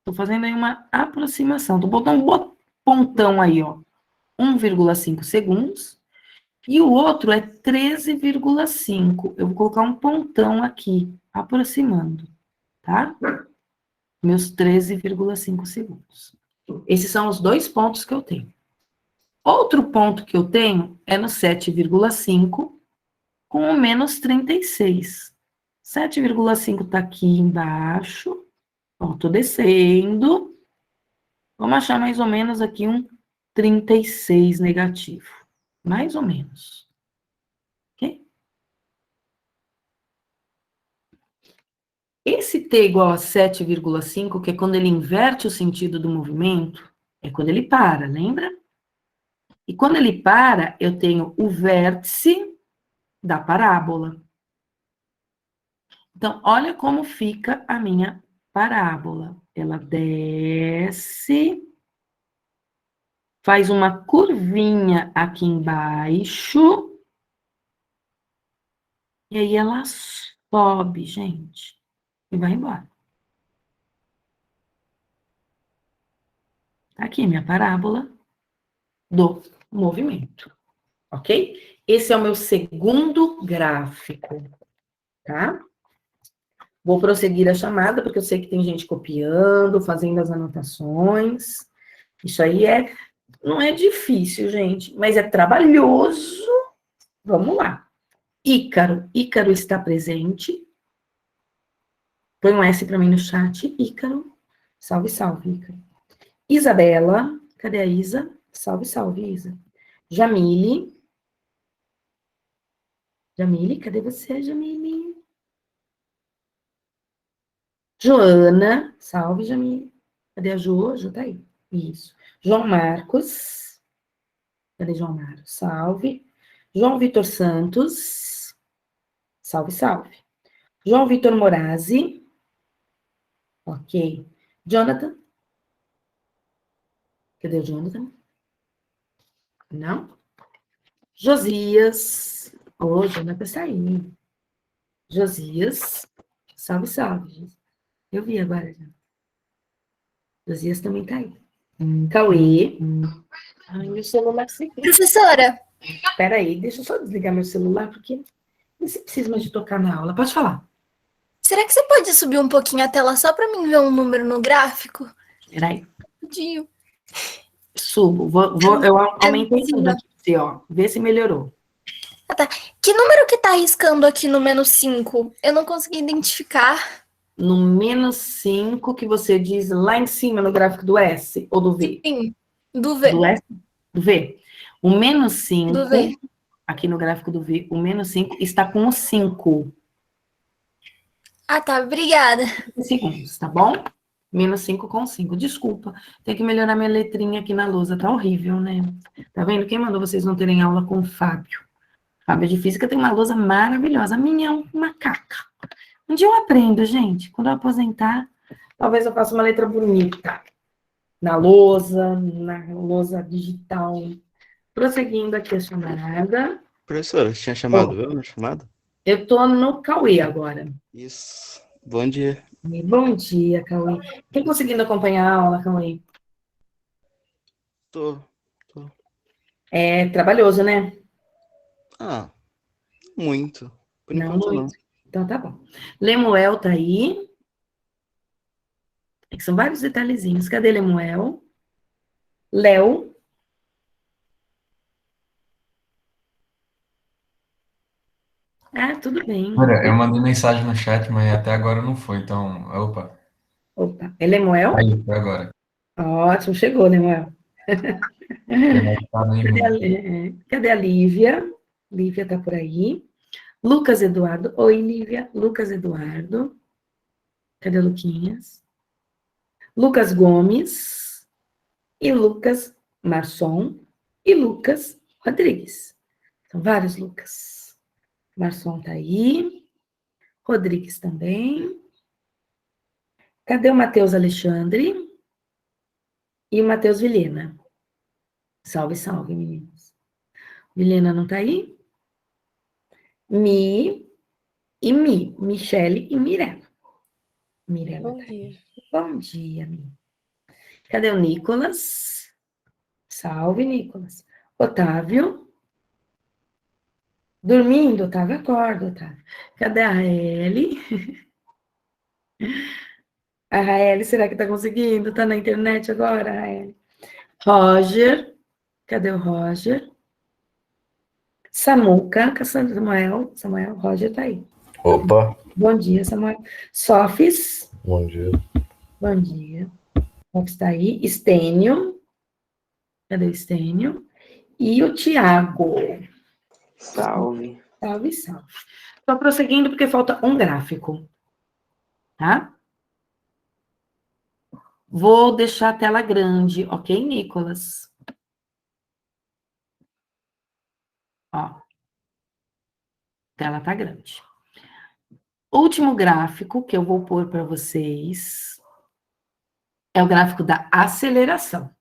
Tô fazendo aí uma aproximação. Tô botando um pontão aí, ó. 1,5 segundos. E o outro é 13,5. Eu vou colocar um pontão aqui, aproximando, tá? Meus 13,5 segundos. Esses são os 2 pontos que eu tenho. Outro ponto que eu tenho é no 7,5 com o menos 36. 7,5 está aqui embaixo. Ó, tô descendo. Vamos achar mais ou menos aqui um 36 negativo. Mais ou menos. Ok? Esse t igual a 7,5, que é quando ele inverte o sentido do movimento, é quando ele para, lembra? E quando ele para, eu tenho o vértice da parábola. Então, olha como fica a minha parábola. Ela desce, faz uma curvinha aqui embaixo, e aí ela sobe, gente, e vai embora. Tá aqui minha parábola do movimento, ok? Esse é o meu segundo gráfico, tá? Vou prosseguir a chamada, porque eu sei que tem gente copiando, fazendo as anotações. Isso aí não é difícil, gente, mas é trabalhoso. Vamos lá. Ícaro. Ícaro está presente. Põe um S para mim no chat. Ícaro. Salve, salve, Ícaro. Isabela. Cadê a Isa? Salve, salve, Isa. Jamile. Jamile, cadê você, Jamile? Joana. Salve, Jamile. Cadê a Jo? Jo tá aí. Isso. João Marcos. Cadê João Marcos? Salve. João Vitor Santos. Salve, salve. João Vitor Morazi. Ok. Jonathan. Cadê o Jonathan? Não? Josias. Ô, Jonathan está aí. Josias. Salve, salve. Eu vi agora. Josias também está aí. Cauê. Ai, meu celular se... Professora, Espera aí, deixa eu só desligar meu celular, porque você precisa mais de tocar na aula. Pode falar. será que você pode subir um pouquinho a tela só para mim ver um número no gráfico? Espera aí. Rapidinho. Subo. Eu aumentei tudo aqui, pra você, ó. Vê se melhorou. Ah, tá. Que número que tá riscando aqui no -5? Eu não consegui identificar. No -5 que você diz lá em cima no gráfico do S ou do V? Sim, do V. Do S? Do V. O -5, Do V. aqui no gráfico do V, o -5 está com o 5 Ah, tá. Obrigada. segundos, tá bom? -5 com 5. Desculpa, tem que melhorar minha letrinha aqui na lousa, tá horrível, né? Tá vendo? Quem mandou vocês não terem aula com o Fábio? Fábio de Física tem uma lousa maravilhosa. A minha é uma macaca. Um dia eu aprendo, gente. Quando eu aposentar, talvez eu faça uma letra bonita. Na lousa digital. Prosseguindo aqui a chamada. Professora, você tinha chamado eu na chamada? Eu tô no Cauê agora. Isso. Bom dia. Bom dia, Cauê. Tá conseguindo acompanhar a aula, Cauê? Tô. É trabalhoso, né? Ah, muito. Por Não enquanto não. muito. Então tá bom. Lemuel tá aí. É que são vários detalhezinhos. Cadê Lemuel? Léo. Ah, tudo bem. Olha, eu mandei mensagem no chat, mas até agora não foi, então, opa, Opa, é Lemuel? aí, foi agora. Ótimo, chegou, Lemuel. Tá bem ruim. Cadê a Lívia? Lívia tá por aí. Lucas Eduardo. Oi, Lívia. Lucas Eduardo. Cadê o Luquinhas? Lucas Gomes. E Lucas Marçom. E Lucas Rodrigues. São vários Lucas. Marçom tá aí. Rodrigues também. Cadê o Matheus Alexandre? E o Matheus Vilhena. Salve, salve, meninos. Vilhena não tá aí? Mi e Mi. Michele e Mirella. Mirella Bom tá dia. aí. Bom dia, Mi. Cadê o Nicolas? Salve, Nicolas. Otávio. Dormindo, Otávio? Acorda, Otávio. Cadê a Raeli? A Raeli, será que tá conseguindo? Tá na internet agora, Raeli? Roger. Cadê o Roger? Samuca, Samuel. Samuel, Roger tá aí. Opa, Bom dia, Samuel. Sofis. bom dia. Bom dia. Sofis tá aí. Estênio. Cadê o Estênio? E o Tiago. Salve. Salve, salve. Estou prosseguindo porque falta um gráfico, tá? Vou deixar a tela grande, ok, Nicolas? Ó, a tela tá grande. Último gráfico que eu vou pôr para vocês é o gráfico da aceleração,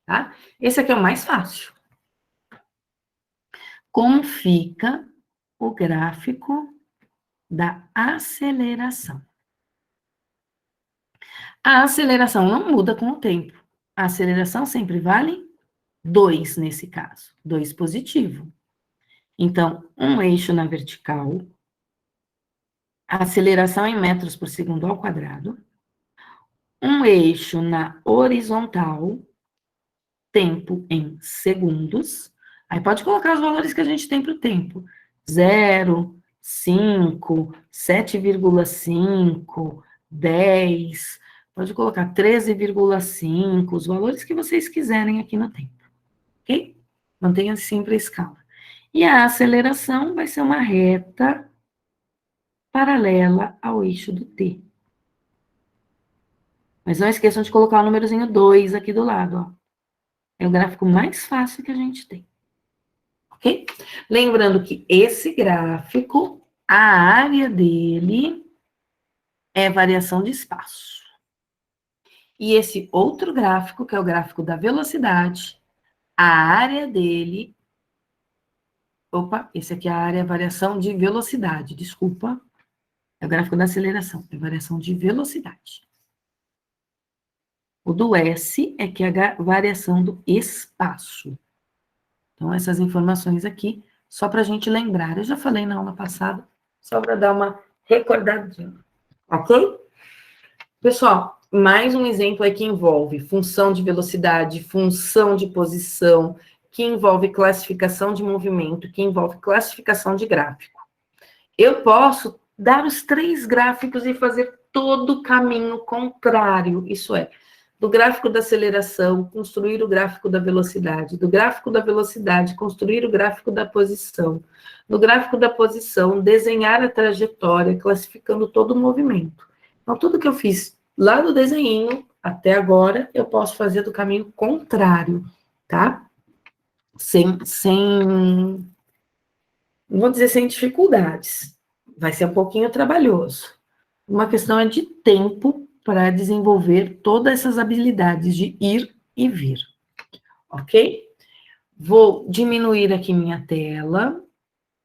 tá? Esse aqui é o mais fácil. Como fica o gráfico da aceleração? A aceleração não muda com o tempo. A aceleração sempre vale 2 nesse caso, 2 positivo. Então, um eixo na vertical, a aceleração em metros por segundo ao quadrado, um eixo na horizontal, tempo em segundos. Aí pode colocar os valores que a gente tem para o tempo. 0, 5, 7,5, 10, pode colocar 13,5, os valores que vocês quiserem aqui no tempo, ok? Mantenha sempre a escala. E a aceleração vai ser uma reta paralela ao eixo do t. Mas não esqueçam de colocar o númerozinho 2 aqui do lado, ó. É o gráfico mais fácil que a gente tem. Ok? Lembrando que esse gráfico, a área dele é variação de espaço. E esse outro gráfico, que é o gráfico da velocidade, a área dele... Opa, esse aqui é a área variação de velocidade, desculpa. É o gráfico da aceleração, é variação de velocidade. O do S é que é a variação do espaço. Então, essas informações aqui, só para a gente lembrar. Eu já falei na aula passada, só para dar uma recordadinha. Ok? Pessoal, mais um exemplo aí que envolve função de velocidade, função de posição, que envolve classificação de movimento, que envolve classificação de gráfico. Eu posso dar os 3 gráficos e fazer todo o caminho contrário, isso é, do gráfico da aceleração, construir o gráfico da velocidade, do gráfico da velocidade, construir o gráfico da posição, no gráfico da posição, desenhar a trajetória, classificando todo o movimento. Então, tudo que eu fiz lá do desenho, até agora, eu posso fazer do caminho contrário, tá? Não vou dizer sem dificuldades, vai ser um pouquinho trabalhoso. Uma questão é de tempo para desenvolver todas essas habilidades de ir e vir, ok? Vou diminuir aqui minha tela,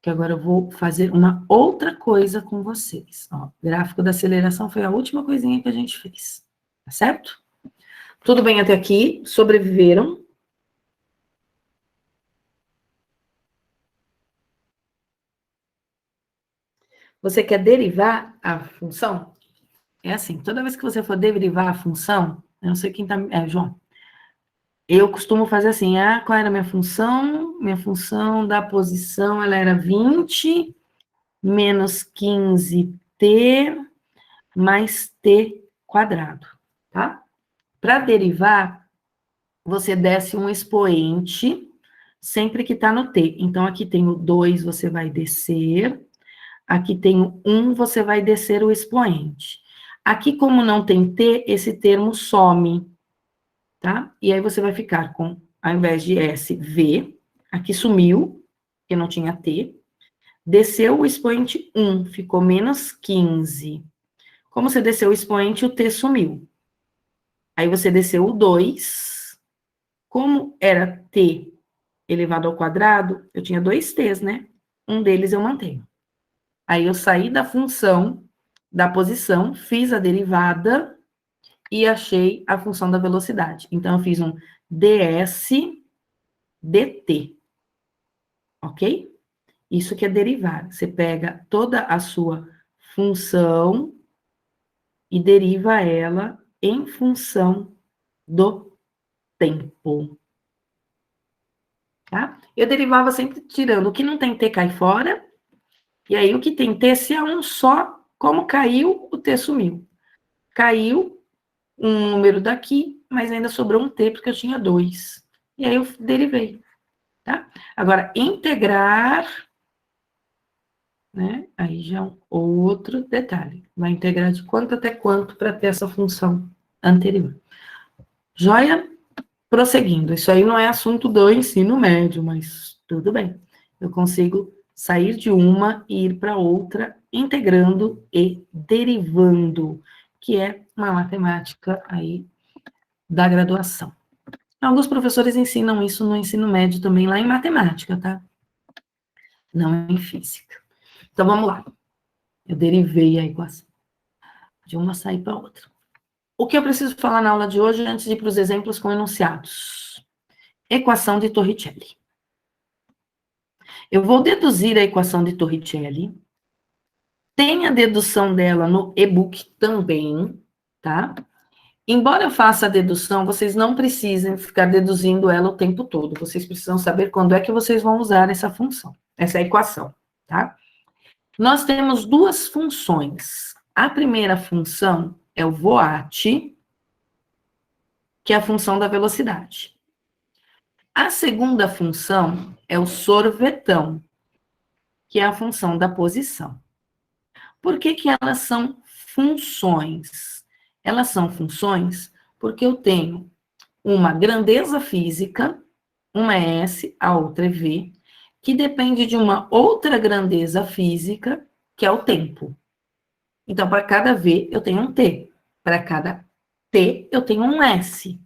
que agora eu vou fazer uma outra coisa com vocês. Ó, gráfico da aceleração foi a última coisinha que a gente fez, tá certo? Tudo bem até aqui? Sobreviveram? Você quer derivar a função? É assim, toda vez que você for derivar a função, eu não sei quem tá... É, João. Eu costumo fazer assim, qual era a minha função? Minha função da posição, ela era 20 menos 15t mais t quadrado, tá? Para derivar, você desce um expoente sempre que está no t. Então, aqui tem o 2, você vai descer. Aqui tem o 1, você vai descer o expoente. Aqui, como não tem t, esse termo some, tá? E aí você vai ficar com, ao invés de S, V, aqui sumiu, porque não tinha t. Desceu o expoente 1, ficou menos 15. Como você desceu o expoente, o t sumiu. Aí você desceu o 2. Como era t elevado ao quadrado, eu tinha 2 t's, né? Um deles eu mantenho. Aí eu saí da função, da posição, fiz a derivada e achei a função da velocidade. Então, eu fiz um ds dt, ok? Isso que é derivar. Você pega toda a sua função e deriva ela em função do tempo. Tá? Eu derivava sempre tirando o que não tem t cai fora, e aí o que tem t, se é um só, como caiu, o t sumiu. Caiu um número daqui, mas ainda sobrou um t, porque eu tinha 2. E aí eu derivei. Tá? Agora, integrar, né? Aí já é um outro detalhe. Vai integrar de quanto até quanto para ter essa função anterior. Joia? Prosseguindo. Isso aí não é assunto do ensino médio, mas tudo bem. Eu consigo sair de uma e ir para outra, integrando e derivando, que é uma matemática aí da graduação. Alguns professores ensinam isso no ensino médio também, lá em matemática, tá? Não em física. Então, vamos lá. Eu derivei a equação. De uma sair para outra. O que eu preciso falar na aula de hoje, antes de ir para os exemplos com enunciados? Equação de Torricelli. Eu vou deduzir a equação de Torricelli. Tem a dedução dela no e-book também, tá? Embora eu faça a dedução, vocês não precisem ficar deduzindo ela o tempo todo. Vocês precisam saber quando é que vocês vão usar essa função, essa equação, tá? Nós temos duas funções. A primeira função é o voat, que é a função da velocidade. A segunda função é o sorvetão, que é a função da posição. Por que que elas são funções? Elas são funções porque eu tenho uma grandeza física, uma é S, a outra é V, que depende de uma outra grandeza física, que é o tempo. Então, para cada V, eu tenho um T. Para cada T, eu tenho um S.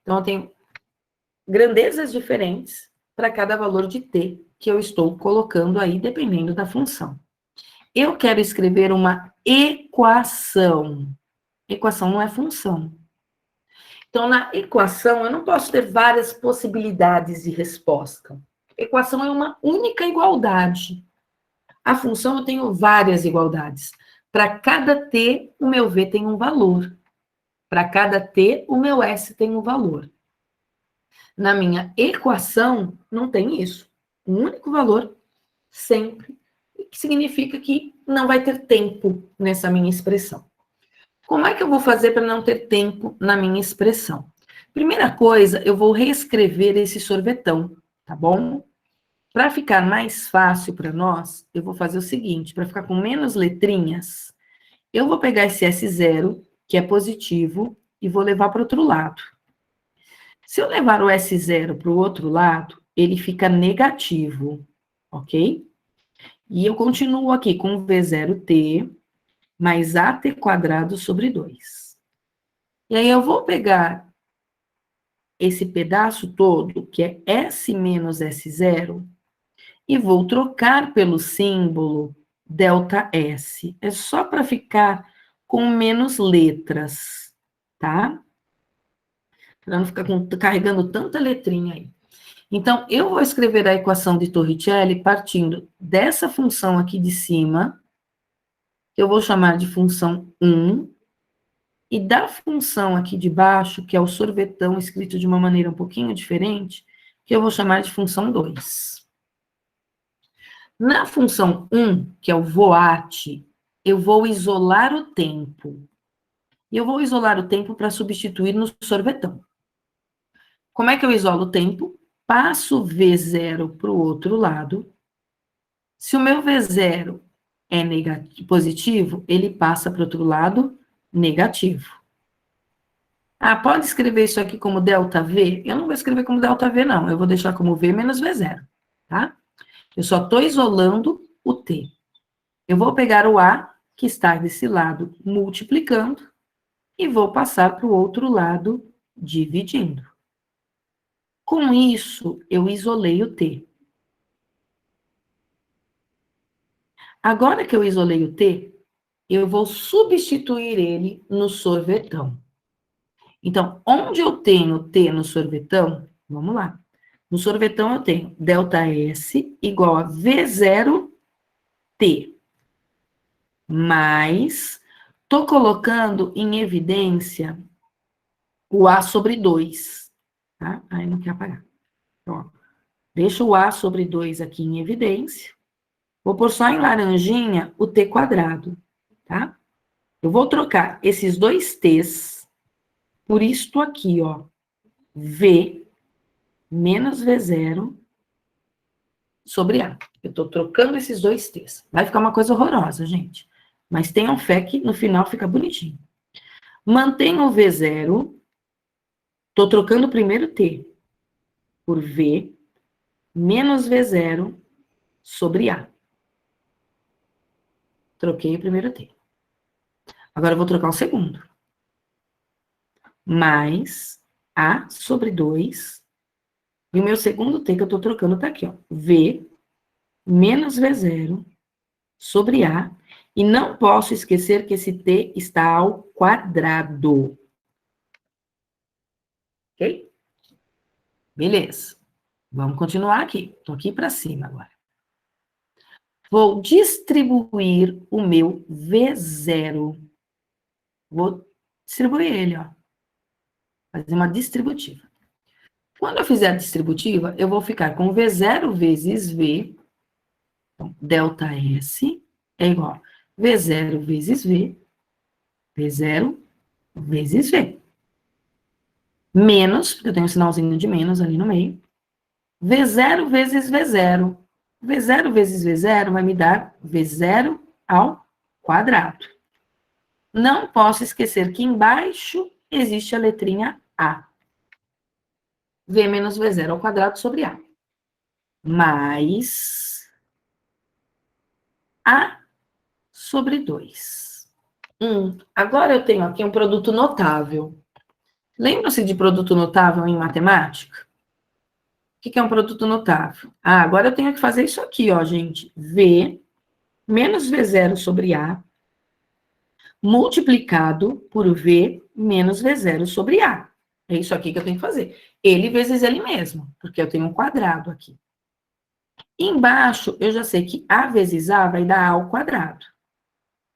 Então, eu tenho grandezas diferentes para cada valor de T que eu estou colocando aí, dependendo da função. Eu quero escrever uma equação. Equação não é função. Então, na equação, eu não posso ter várias possibilidades de resposta. Equação é uma única igualdade. A função, eu tenho várias igualdades. Para cada t, o meu v tem um valor. Para cada t, o meu s tem um valor. Na minha equação, não tem isso. Um único valor, sempre, que significa que não vai ter tempo nessa minha expressão. Como é que eu vou fazer para não ter tempo na minha expressão? Primeira coisa, eu vou reescrever esse sorvetão, tá bom? Para ficar mais fácil para nós, eu vou fazer o seguinte, para ficar com menos letrinhas, eu vou pegar esse S0, que é positivo, e vou levar para o outro lado. Se eu levar o S0 para o outro lado, ele fica negativo, ok? E eu continuo aqui com V0t mais AT² sobre 2. E aí eu vou pegar esse pedaço todo, que é S menos S0, e vou trocar pelo símbolo ΔS. É só para ficar com menos letras, tá? Para não ficar carregando tanta letrinha aí. Então, eu vou escrever a equação de Torricelli partindo dessa função aqui de cima, que eu vou chamar de função 1, e da função aqui de baixo, que é o sorvetão escrito de uma maneira um pouquinho diferente, que eu vou chamar de função 2. Na função 1, que é o voat, eu vou isolar o tempo. E eu vou isolar o tempo para substituir no sorvetão. Como é que eu isolo o tempo? Passo o V0 para o outro lado. Se o meu V0 é positivo, ele passa para o outro lado negativo. Ah, pode escrever isso aqui como ΔV? Eu não vou escrever como ΔV, não. Eu vou deixar como V menos V0, tá? Eu só estou isolando o T. Eu vou pegar o A, que está desse lado, multiplicando, e vou passar para o outro lado, dividindo. Com isso, eu isolei o T. Agora que eu isolei o T, eu vou substituir ele no sorvetão. Então, onde eu tenho T no sorvetão, vamos lá. No sorvetão eu tenho ΔS igual a V0T. Mas estou colocando em evidência o A sobre 2. Tá? Aí não quer apagar. Então, ó, deixa o A sobre 2 aqui em evidência. Vou pôr só em laranjinha o T quadrado. Tá? Eu vou trocar esses dois T's por isto aqui, ó. V menos V0 sobre A. Eu estou trocando esses dois T's. Vai ficar uma coisa horrorosa, gente. Mas tenham fé que no final fica bonitinho. Mantenho o V0. Estou trocando o primeiro T por V menos V0 sobre A. Troquei o primeiro T. Agora eu vou trocar o segundo. Mais A sobre 2. E o meu segundo T que eu estou trocando está aqui, ó. V menos V0 sobre A. E não posso esquecer que esse T está ao quadrado. Ok? Beleza. Vamos continuar aqui. Estou aqui para cima agora. Vou distribuir o meu V0. Vou distribuir ele, ó. Fazer uma distributiva. Quando eu fizer a distributiva, eu vou ficar com V0 vezes V. Então, ΔS é igual a V0 vezes V. V0 vezes V. Menos, porque eu tenho um sinalzinho de menos ali no meio. V0 vezes V0. V0 vezes V0 vai me dar V0 ao quadrado. Não posso esquecer que embaixo existe a letrinha A. V menos V0 ao quadrado sobre A. Mais A sobre 2. Agora eu tenho aqui um produto notável. Lembram-se de produto notável em matemática? O que é um produto notável? Agora eu tenho que fazer isso aqui, ó, gente. V menos V0 sobre A multiplicado por V menos V0 sobre A. É isso aqui que eu tenho que fazer. Ele vezes ele mesmo, porque eu tenho um quadrado aqui. Embaixo, eu já sei que A vezes A vai dar A ao quadrado.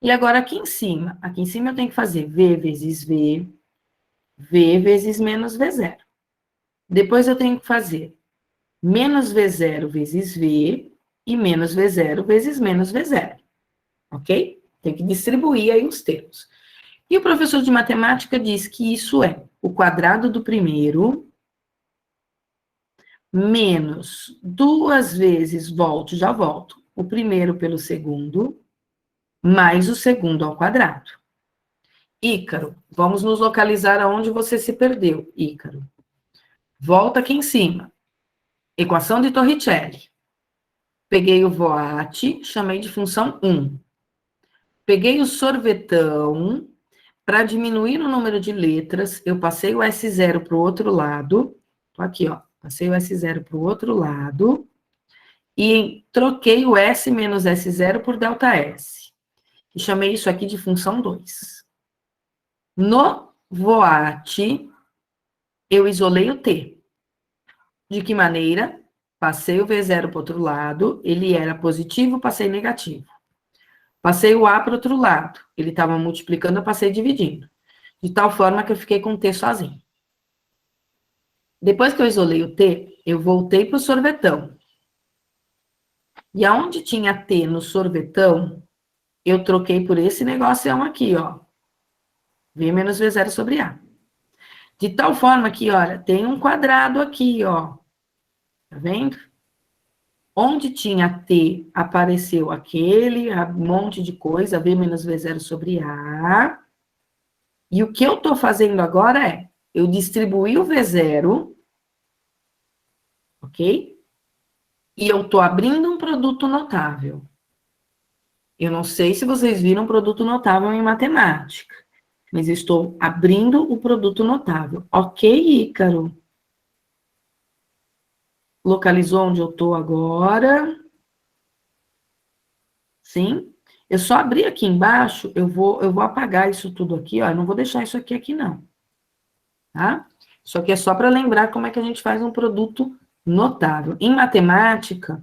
E agora aqui em cima eu tenho que fazer V vezes V, V vezes menos V0. Depois eu tenho que fazer menos V0 vezes V e menos V0 vezes menos V0. Ok? Tem que distribuir aí os termos. E o professor de matemática diz que isso é o quadrado do primeiro menos 2 vezes, já volto, o primeiro pelo segundo, mais o segundo ao quadrado. Ícaro, vamos nos localizar aonde você se perdeu, Ícaro. Volta aqui em cima. Equação de Torricelli. Peguei o voate, chamei de função 1. Peguei o sorvetão, para diminuir o número de letras, eu passei o S0 para o outro lado. Tô aqui, ó. Passei o S0 para o outro lado. E troquei o S menos S0 por ΔS. E chamei isso aqui de função 2. No voate, eu isolei o T. De que maneira? Passei o V0 para o outro lado, ele era positivo, passei negativo. Passei o A para o outro lado, ele estava multiplicando, eu passei dividindo. De tal forma que eu fiquei com o T sozinho. Depois que eu isolei o T, eu voltei para o sorvetão. E aonde tinha T no sorvetão, eu troquei por esse negócio aqui, ó. V menos V0 sobre A. De tal forma que, olha, tem um quadrado aqui, ó. Tá vendo? Onde tinha T, apareceu aquele monte de coisa, V menos V0 sobre A. E o que eu estou fazendo agora é, eu distribuí o V0, ok? E eu estou abrindo um produto notável. Eu não sei se vocês viram produto notável em matemática, mas eu estou abrindo o produto notável. Ok, Ícaro? Localizou onde eu estou agora? Sim? Eu só abrir aqui embaixo, eu vou apagar isso tudo aqui, ó. Eu não vou deixar isso aqui não. Tá? Isso aqui é só para lembrar como é que a gente faz um produto notável. Em matemática,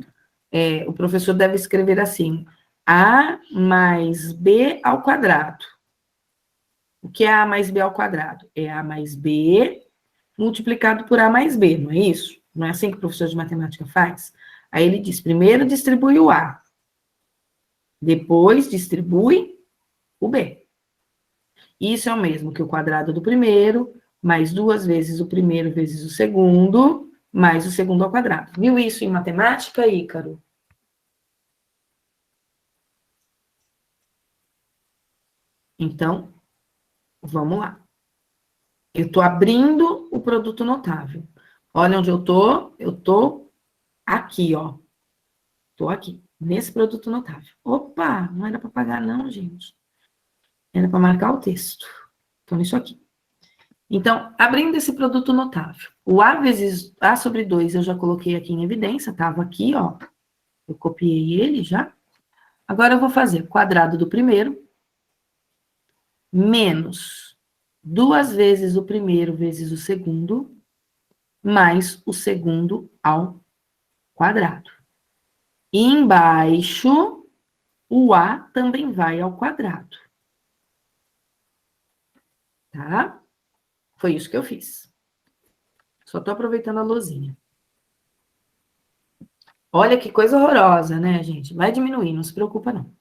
o professor deve escrever assim: A mais B ao quadrado. O que é A mais B ao quadrado? É A mais B multiplicado por A mais B, não é isso? Não é assim que o professor de matemática faz? Aí ele diz, primeiro distribui o A, depois distribui o B. Isso é o mesmo que o quadrado do primeiro, mais 2 vezes o primeiro vezes o segundo, mais o segundo ao quadrado. Viu isso em matemática, Ícaro? Então, vamos lá. Eu estou abrindo o produto notável. Olha onde eu estou. Eu estou aqui, ó. Estou aqui, nesse produto notável. Opa, não era para pagar não, gente. Era para marcar o texto. Então, isso aqui. Então, abrindo esse produto notável. O A vezes A sobre 2 eu já coloquei aqui em evidência, estava aqui, ó. Eu copiei ele já. Agora eu vou fazer quadrado do primeiro menos 2 vezes o primeiro vezes o segundo, mais o segundo ao quadrado. E embaixo, o A também vai ao quadrado. Tá? Foi isso que eu fiz. Só estou aproveitando a luzinha. Olha que coisa horrorosa, né, gente? Vai diminuir, não se preocupa, não.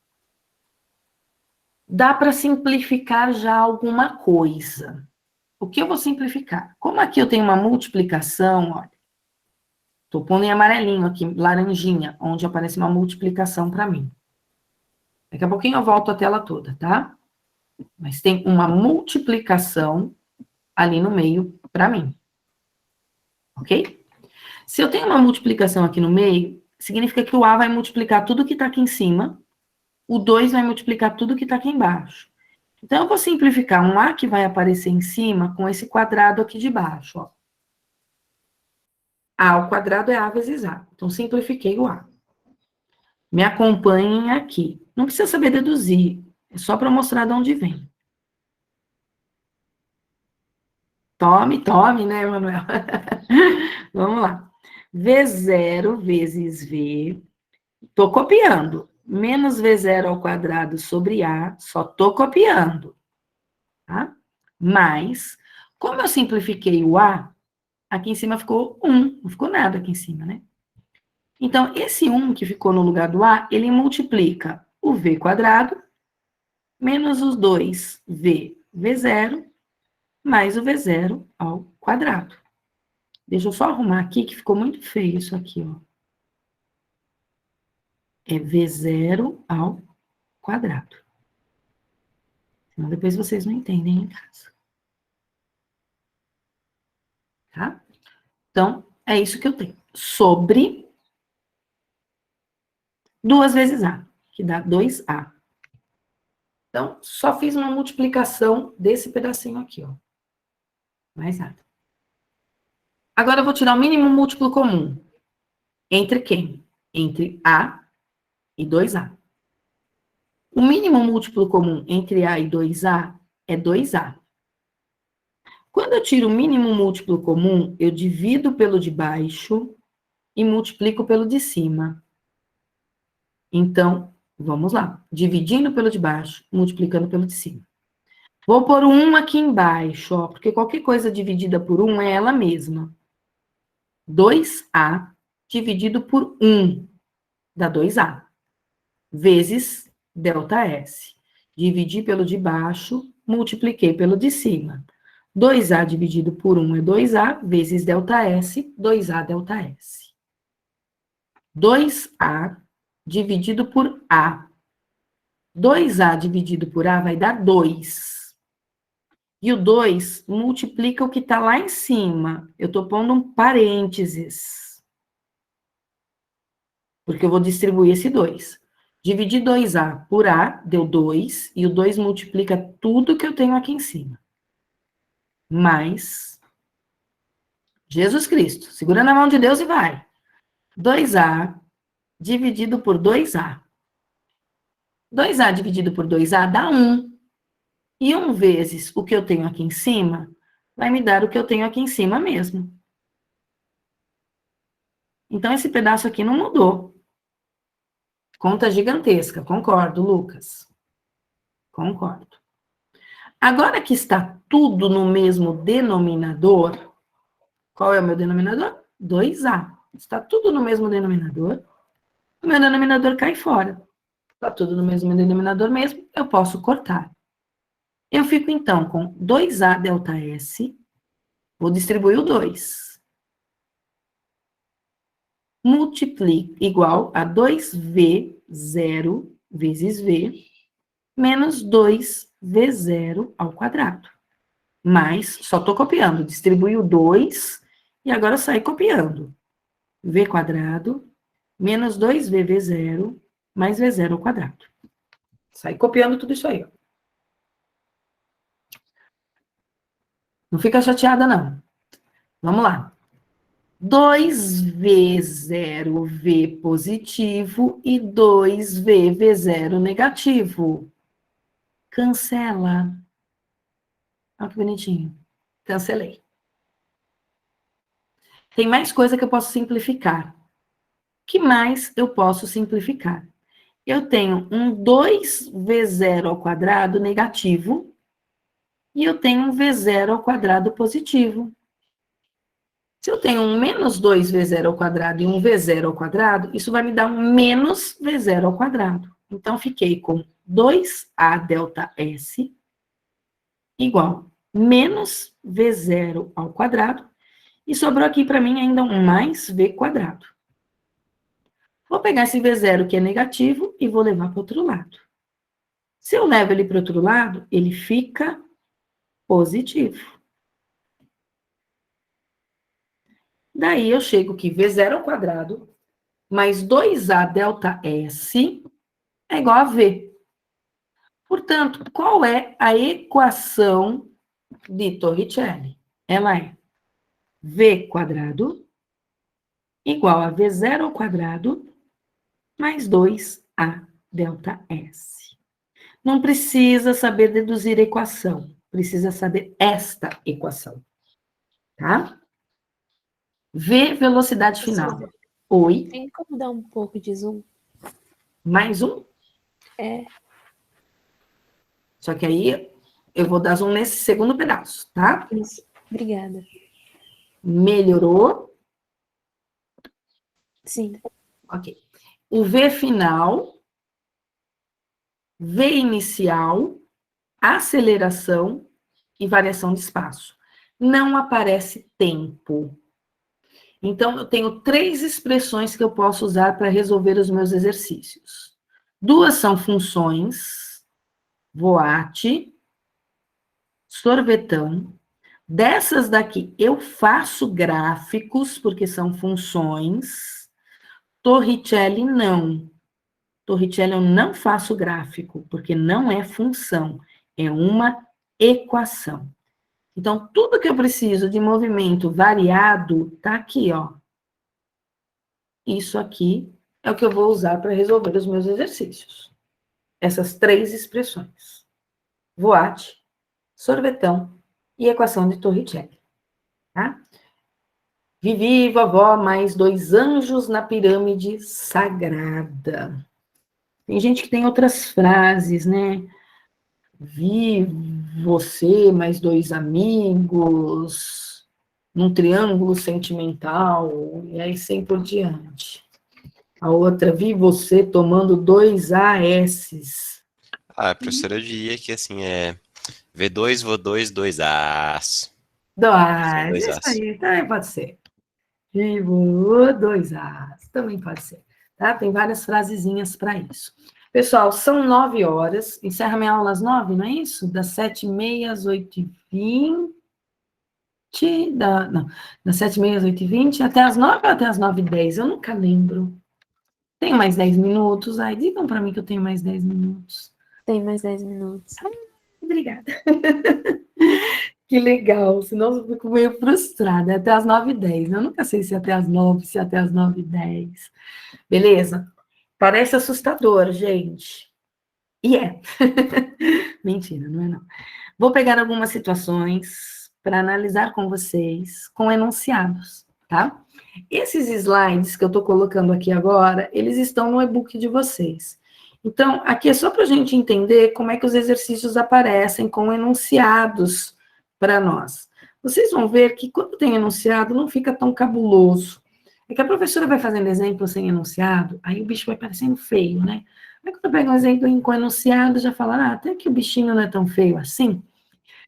Dá para simplificar já alguma coisa. O que eu vou simplificar? Como aqui eu tenho uma multiplicação, olha. Estou pondo em amarelinho aqui, laranjinha, onde aparece uma multiplicação para mim. Daqui a pouquinho eu volto a tela toda, tá? Mas tem uma multiplicação ali no meio para mim. Ok? Se eu tenho uma multiplicação aqui no meio, significa que o A vai multiplicar tudo que está aqui em cima, o 2 vai multiplicar tudo que está aqui embaixo. Então, eu vou simplificar um A que vai aparecer em cima com esse quadrado aqui de baixo, ó. A ao quadrado é A vezes A. Então, simplifiquei o A. Me acompanhem aqui. Não precisa saber deduzir, é só para mostrar de onde vem. Tome, né, Manuel? Vamos lá. V0 vezes V. Estou copiando. Menos V0 ao quadrado sobre A. Só estou copiando. Tá? Mas, como eu simplifiquei o A, aqui em cima ficou 1. Não ficou nada aqui em cima, né? Então, esse 1 que ficou no lugar do A, ele multiplica o V quadrado menos os 2V, V0, mais o V0 ao quadrado. Deixa eu só arrumar aqui, que ficou muito feio isso aqui, ó. É V0 ao quadrado. Senão depois vocês não entendem em casa. Tá? Então, é isso que eu tenho. Sobre 2 vezes A, que dá 2A. Então, só fiz uma multiplicação desse pedacinho aqui, ó. Mais nada. Agora eu vou tirar o mínimo múltiplo comum. Entre quem? Entre A e 2A. O mínimo múltiplo comum entre A e 2A é 2A. Quando eu tiro o mínimo múltiplo comum, eu divido pelo de baixo e multiplico pelo de cima. Então, vamos lá. Dividindo pelo de baixo, multiplicando pelo de cima. Vou pôr o 1 aqui embaixo, ó, porque qualquer coisa dividida por 1 é ela mesma. 2A dividido por 1 dá 2A. Vezes ΔS. Dividi pelo de baixo, multipliquei pelo de cima. 2A dividido por 1 é 2A, vezes ΔS, 2A ΔS. 2A dividido por A. 2A dividido por A vai dar 2. E o 2 multiplica o que está lá em cima. Eu estou pondo um parênteses. Porque eu vou distribuir esse 2. Dividir 2A por A deu 2. E o 2 multiplica tudo que eu tenho aqui em cima. Mais Jesus Cristo. Segura na mão de Deus e vai. 2A dividido por 2A. 2A dividido por 2A dá 1. E 1 vezes o que eu tenho aqui em cima vai me dar o que eu tenho aqui em cima mesmo. Então, esse pedaço aqui não mudou. Conta gigantesca, concordo, Lucas. Concordo. Agora que está tudo no mesmo denominador, qual é o meu denominador? 2A. Está tudo no mesmo denominador, o meu denominador cai fora. Está tudo no mesmo denominador mesmo, eu posso cortar. Eu fico, então, com 2A delta S, vou distribuir o 2. Multiplica igual a 2V0 vezes V, menos 2V0 ao quadrado. Mas, só estou copiando, distribuí o 2 e agora saí copiando. V quadrado, menos 2VV0, mais V0 ao quadrado. Saí copiando tudo isso aí, ó. Não fica chateada, não. Vamos lá. 2V0V positivo e 2VV0 negativo. Cancela. Olha que bonitinho. Cancelei. Tem mais coisa que eu posso simplificar. O que mais eu posso simplificar? Eu tenho um 2V0 ao quadrado negativo e eu tenho um V0 ao quadrado positivo. Se eu tenho um menos 2V0 ao quadrado e um V0 ao quadrado, isso vai me dar um menos V0 ao quadrado. Então, fiquei com 2A delta S igual menos V0 ao quadrado. E sobrou aqui para mim ainda um mais V quadrado. Vou pegar esse V0 que é negativo e vou levar para o outro lado. Se eu levo ele para o outro lado, ele fica positivo. Daí eu chego que V0 ao quadrado mais 2A delta S é igual a V. Portanto, qual é a equação de Torricelli? Ela é V quadrado igual a V0 ao quadrado mais 2A delta S. Não precisa saber deduzir a equação, precisa saber esta equação, tá? V, velocidade final. Oi. Tem como dar um pouco de zoom? Mais um? É. Só que aí eu vou dar zoom nesse segundo pedaço, tá? Isso. Obrigada. Melhorou? Sim. Ok. O V final, V inicial, aceleração e variação de espaço. Não aparece tempo. Então, eu tenho 3 expressões que eu posso usar para resolver os meus exercícios. 2 são funções, voate, sorvetão. Dessas daqui, eu faço gráficos, porque são funções. Torricelli, não. Torricelli, eu não faço gráfico, porque não é função, é uma equação. Então, tudo que eu preciso de movimento variado, tá aqui, ó. Isso aqui é o que eu vou usar para resolver os meus exercícios. Essas 3 expressões. Voate, sorvetão e equação de Torricelli, tá? Vivi, vovó, mais 2 anjos na pirâmide sagrada. Tem gente que tem outras frases, né? Vi você, mais 2 amigos, num triângulo sentimental, e aí sempre por diante. A outra, vi você tomando 2 AS. A professora diria que assim é V2, V2, 2As. 2, Dois isso As. aí, também pode ser. Vivo, 2 As, também pode ser. Tá? Tem várias frasezinhas para isso. Pessoal, são 9 horas, encerra minha aula às 9, não é isso? Das 7h30 às 8h20, das 7h30 às 8h20, até às 9 ou até às 9h10? Eu nunca lembro. Tenho mais 10 minutos? Ai, digam para mim que eu tenho mais 10 minutos. Tem mais 10 minutos. Obrigada. Que legal, senão eu fico meio frustrada. É até às 9h10. Eu nunca sei se é até às 9, se é até às 9h10. Beleza? Parece assustador, gente. E é. Mentira, não é não. Vou pegar algumas situações para analisar com vocês, com enunciados, tá? Esses slides que eu estou colocando aqui agora, eles estão no e-book de vocês. Então, aqui é só para a gente entender como é que os exercícios aparecem com enunciados para nós. Vocês vão ver que quando tem enunciado, não fica tão cabuloso. É que a professora vai fazendo exemplo sem enunciado, aí o bicho vai parecendo feio, né? Aí quando eu pego um exemplo com enunciado, já fala, até que o bichinho não é tão feio assim.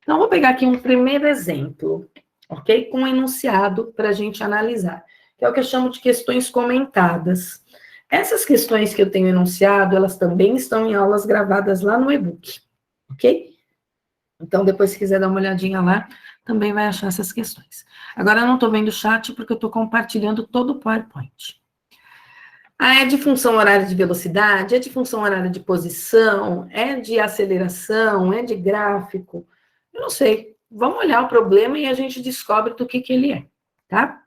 Então, eu vou pegar aqui um primeiro exemplo, ok? Com enunciado para a gente analisar, que é o que eu chamo de questões comentadas. Essas questões que eu tenho enunciado, elas também estão em aulas gravadas lá no e-book, ok? Então, depois, se quiser dar uma olhadinha lá, também vai achar essas questões. Agora, eu não estou vendo o chat porque eu estou compartilhando todo o PowerPoint. É de função horária de velocidade, é de função horária de posição, é de aceleração, é de gráfico. Eu não sei. Vamos olhar o problema e a gente descobre do que ele é, tá?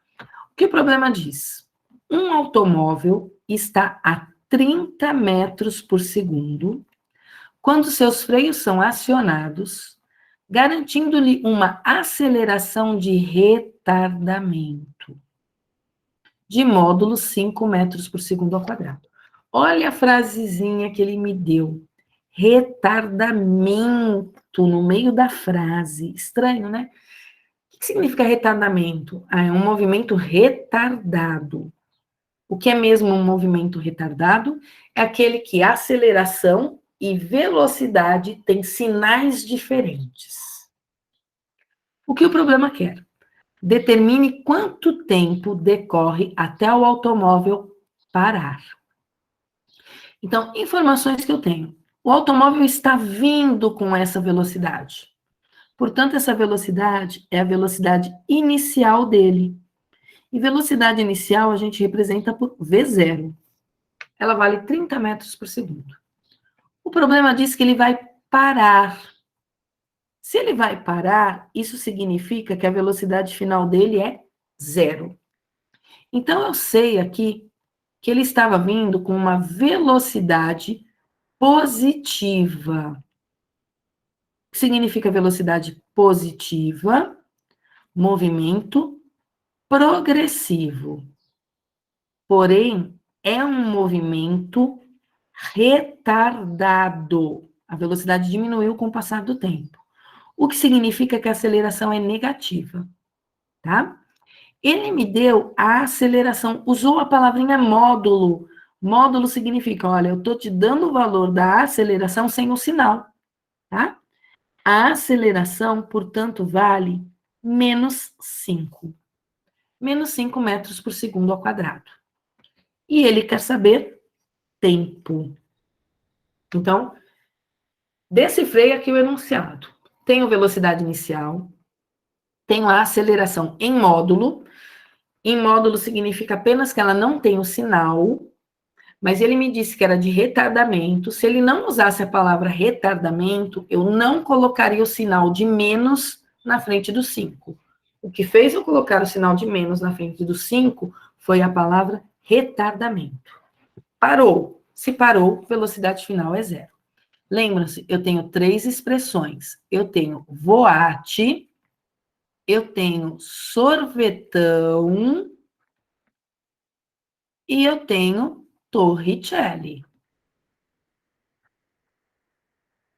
O que o problema diz? Um automóvel está a 30 metros por segundo quando seus freios são acionados, garantindo-lhe uma aceleração de retardamento de módulo 5 metros por segundo ao quadrado. Olha a frasezinha que ele me deu. Retardamento no meio da frase. Estranho, né? O que significa retardamento? É um movimento retardado. O que é mesmo um movimento retardado? É aquele que aceleração e velocidade têm sinais diferentes. O que o problema quer? Determine quanto tempo decorre até o automóvel parar. Então, informações que eu tenho. O automóvel está vindo com essa velocidade. Portanto, essa velocidade é a velocidade inicial dele. E velocidade inicial a gente representa por V0. Ela vale 30 metros por segundo. O problema diz que ele vai parar. Se ele vai parar, isso significa que a velocidade final dele é 0. Então, eu sei aqui que ele estava vindo com uma velocidade positiva. O que significa velocidade positiva? Movimento progressivo. Porém, é um movimento retardado. A velocidade diminuiu com o passar do tempo. O que significa que a aceleração é negativa, tá? Ele me deu a aceleração, usou a palavrinha módulo. Módulo significa, olha, eu estou te dando o valor da aceleração sem o sinal, tá? A aceleração, portanto, vale menos 5. Menos 5 metros por segundo ao quadrado. E ele quer saber tempo. Então, decifrei aqui o enunciado. Tenho velocidade inicial, tenho a aceleração em módulo. Em módulo significa apenas que ela não tem o sinal, mas ele me disse que era de retardamento. Se ele não usasse a palavra retardamento, eu não colocaria o sinal de menos na frente do 5. O que fez eu colocar o sinal de menos na frente do 5 foi a palavra retardamento. Parou. Se parou, velocidade final é 0. Lembram-se, eu tenho 3 expressões. Eu tenho voate, eu tenho sorvetão e eu tenho Torricelli.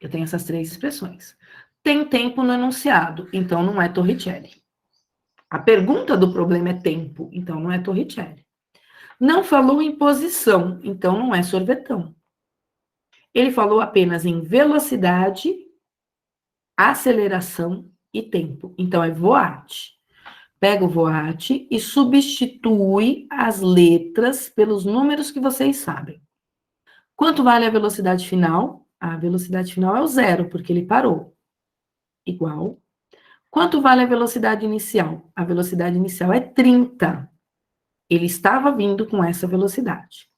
Eu tenho essas 3 expressões. Tem tempo no enunciado, então não é Torricelli. A pergunta do problema é tempo, então não é Torricelli. Não falou em posição, então não é sorvetão. Ele falou apenas em velocidade, aceleração e tempo. Então é voate. Pega o voate e substitui as letras pelos números que vocês sabem. Quanto vale a velocidade final? A velocidade final é o 0, porque ele parou. Igual. Quanto vale a velocidade inicial? A velocidade inicial é 30. Ele estava vindo com essa velocidade.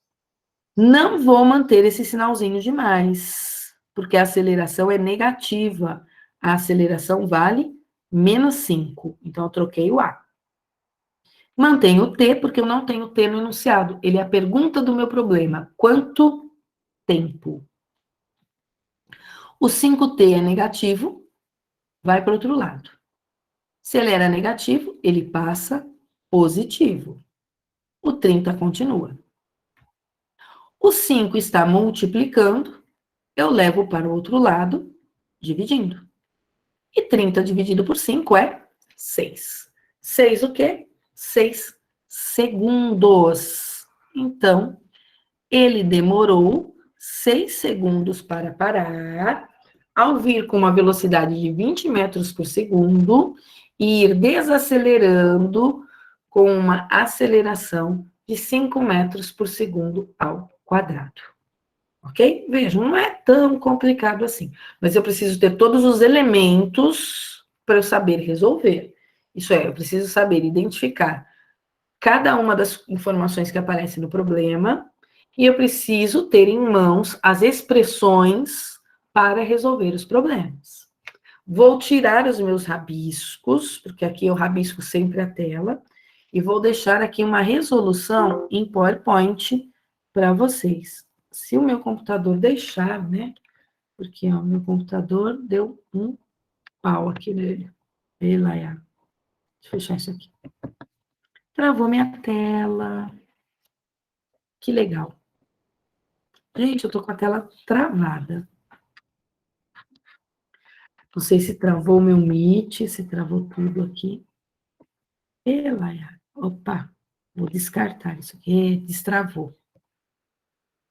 Não vou manter esse sinalzinho de mais, porque a aceleração é negativa. A aceleração vale menos 5. Então, eu troquei o A. Mantenho o T, porque eu não tenho T no enunciado. Ele é a pergunta do meu problema. Quanto tempo? O 5t é negativo, vai para o outro lado. Se ele era negativo, ele passa positivo. O 30 continua. O 5 está multiplicando, eu levo para o outro lado, dividindo. E 30 dividido por 5 é 6. 6 o quê? 6 segundos. Então, ele demorou 6 segundos para parar, ao vir com uma velocidade de 20 metros por segundo e ir desacelerando com uma aceleração de 5 metros por segundo ao quadrado. Ok? Vejam, não é tão complicado assim, mas eu preciso ter todos os elementos para eu saber resolver. Isso é, eu preciso saber identificar cada uma das informações que aparecem no problema e eu preciso ter em mãos as expressões para resolver os problemas. Vou tirar os meus rabiscos, porque aqui eu rabisco sempre a tela, e vou deixar aqui uma resolução em PowerPoint para vocês. Se o meu computador deixar, né? Porque o meu computador deu um pau aqui nele. Deixa eu fechar isso aqui. Travou minha tela. Que legal. Gente, eu tô com a tela travada. Não sei se travou o meu Meet, se travou tudo aqui. Opa, vou descartar isso aqui. Destravou.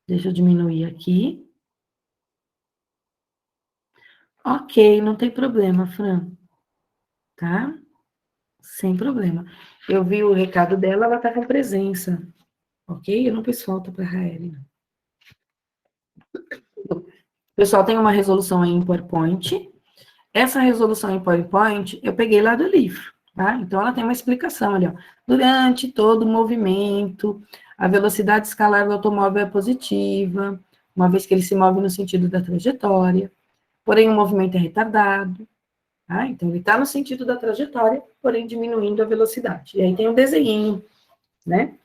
Deixa eu diminuir aqui. Ok, não tem problema, Fran. Tá? Sem problema. Eu vi o recado dela, ela tá com presença. Ok? Eu não fiz falta para a Raeli. Pessoal, tem uma resolução aí em PowerPoint. Essa resolução em PowerPoint, eu peguei lá do livro, tá? Então, ela tem uma explicação ali, ó. Durante todo o movimento, a velocidade escalar do automóvel é positiva, uma vez que ele se move no sentido da trajetória, porém o movimento é retardado, tá? Então, ele está no sentido da trajetória, porém diminuindo a velocidade. E aí tem um desenho, né,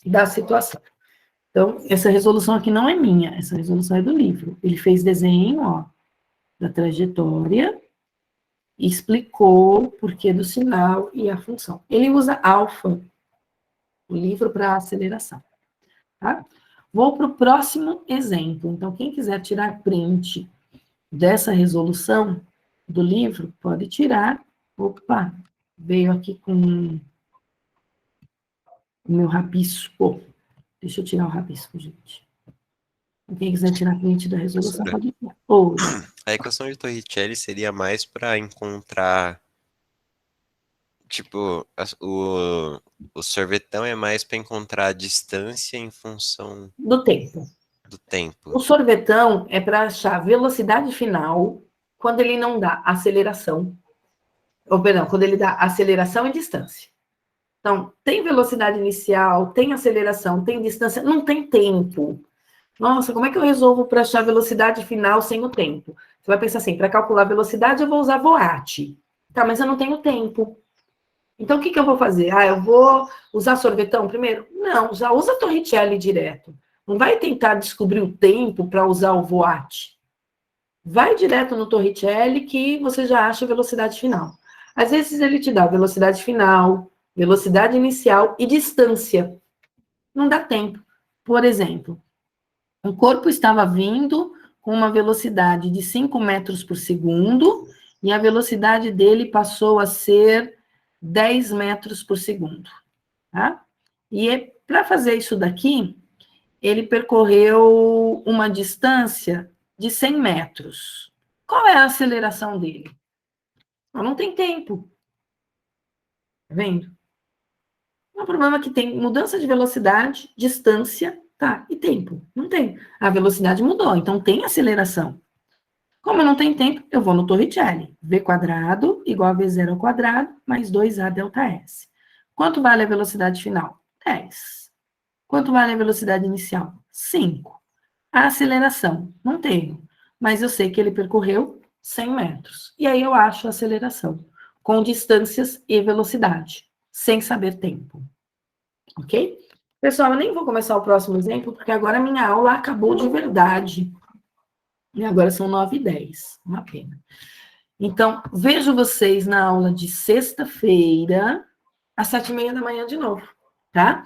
da situação. Então, essa resolução aqui não é minha, essa resolução é do livro. Ele fez desenho, ó, da trajetória, e explicou o porquê do sinal e a função. Ele usa alfa, o livro para aceleração, tá? Vou para o próximo exemplo. Então, quem quiser tirar print dessa resolução do livro, pode tirar. Opa, veio aqui com o meu rabisco. Deixa eu tirar o rabisco, gente. Quem quiser tirar print da resolução, pode tirar. A equação de Torricelli seria mais para encontrar, tipo, o sorvetão é mais para encontrar a distância em função do tempo. do tempo. O sorvetão é para achar a velocidade final quando ele não dá aceleração. Ou, perdão, quando ele dá aceleração e distância. Então, tem velocidade inicial, tem aceleração, tem distância, não tem tempo. Nossa, como é que eu resolvo para achar a velocidade final sem o tempo? Você vai pensar assim, para calcular a velocidade eu vou usar voate. Tá, mas eu não tenho tempo. Então, o que eu vou fazer? Eu vou usar sorvetão primeiro? Não, já usa Torricelli direto. Não vai tentar descobrir o tempo para usar o voate. Vai direto no Torricelli que você já acha a velocidade final. Às vezes ele te dá velocidade final, velocidade inicial e distância. Não dá tempo. Por exemplo, o corpo estava vindo com uma velocidade de 5 metros por segundo e a velocidade dele passou a ser 10 metros por segundo. Tá? E para fazer isso daqui, ele percorreu uma distância de 100 metros. Qual é a aceleração dele? Não tem tempo. Tá vendo? O problema é que tem mudança de velocidade, distância, tá, e tempo. Não tem. A velocidade mudou, então tem aceleração. Como não tem tempo, eu vou no Torricelli. V quadrado igual a V0 ao quadrado, mais 2A delta S. Quanto vale a velocidade final? 10. Quanto vale a velocidade inicial? 5. A aceleração? Não tenho. Mas eu sei que ele percorreu 100 metros. E aí eu acho a aceleração, com distâncias e velocidade, sem saber tempo. Ok? Pessoal, eu nem vou começar o próximo exemplo, porque agora a minha aula acabou de verdade. E agora são 9h10, uma pena. Então, vejo vocês na aula de sexta-feira, às 7h30 de novo, tá?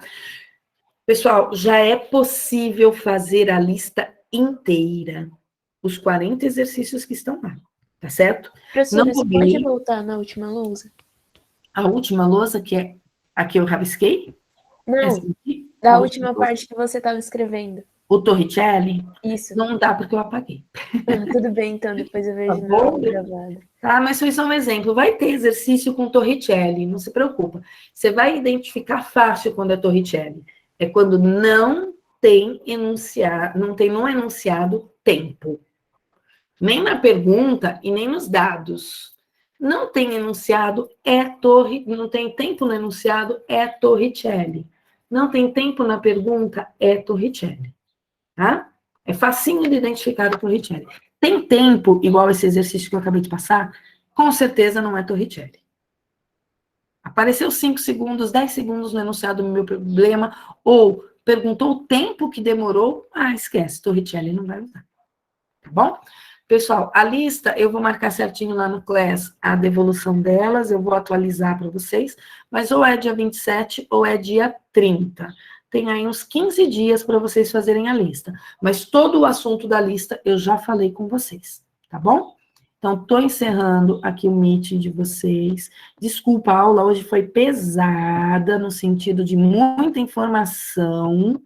Pessoal, já é possível fazer a lista inteira, os 40 exercícios que estão lá, tá certo? Professora, Não você vou pode ver voltar na última lousa? a última lousa, que é a que eu rabisquei. Não, Essa aqui, da a última lousa, parte que você estava escrevendo. o Torricelli, Isso. não dá porque eu apaguei. Ah, tudo bem, então, depois eu vejo Tá na bom? aula gravada. Tá, mas foi só um exemplo. Vai ter exercício com Torricelli, não se preocupa. Você vai identificar fácil quando é Torricelli. É quando não tem enunciado, não tem no enunciado tempo. Nem na pergunta e nem nos dados. Não tem enunciado, não tem tempo no enunciado, é Torricelli. Não tem tempo na pergunta, é Torricelli. Tá? É facinho de identificar o Torricelli. Tem tempo, igual esse exercício que eu acabei de passar, com certeza não é Torricelli. Apareceu 5 segundos, 10 segundos no enunciado do meu problema, ou perguntou o tempo que demorou, esquece, Torricelli não vai usar. Tá bom? Pessoal, a lista, eu vou marcar certinho lá no Class a devolução delas, eu vou atualizar para vocês, mas ou é dia 27 ou é dia 30. Tem aí uns 15 dias para vocês fazerem a lista. Mas todo o assunto da lista eu já falei com vocês, tá bom? Então, estou encerrando aqui o Meet de vocês. Desculpa, a aula hoje foi pesada, no sentido de muita informação,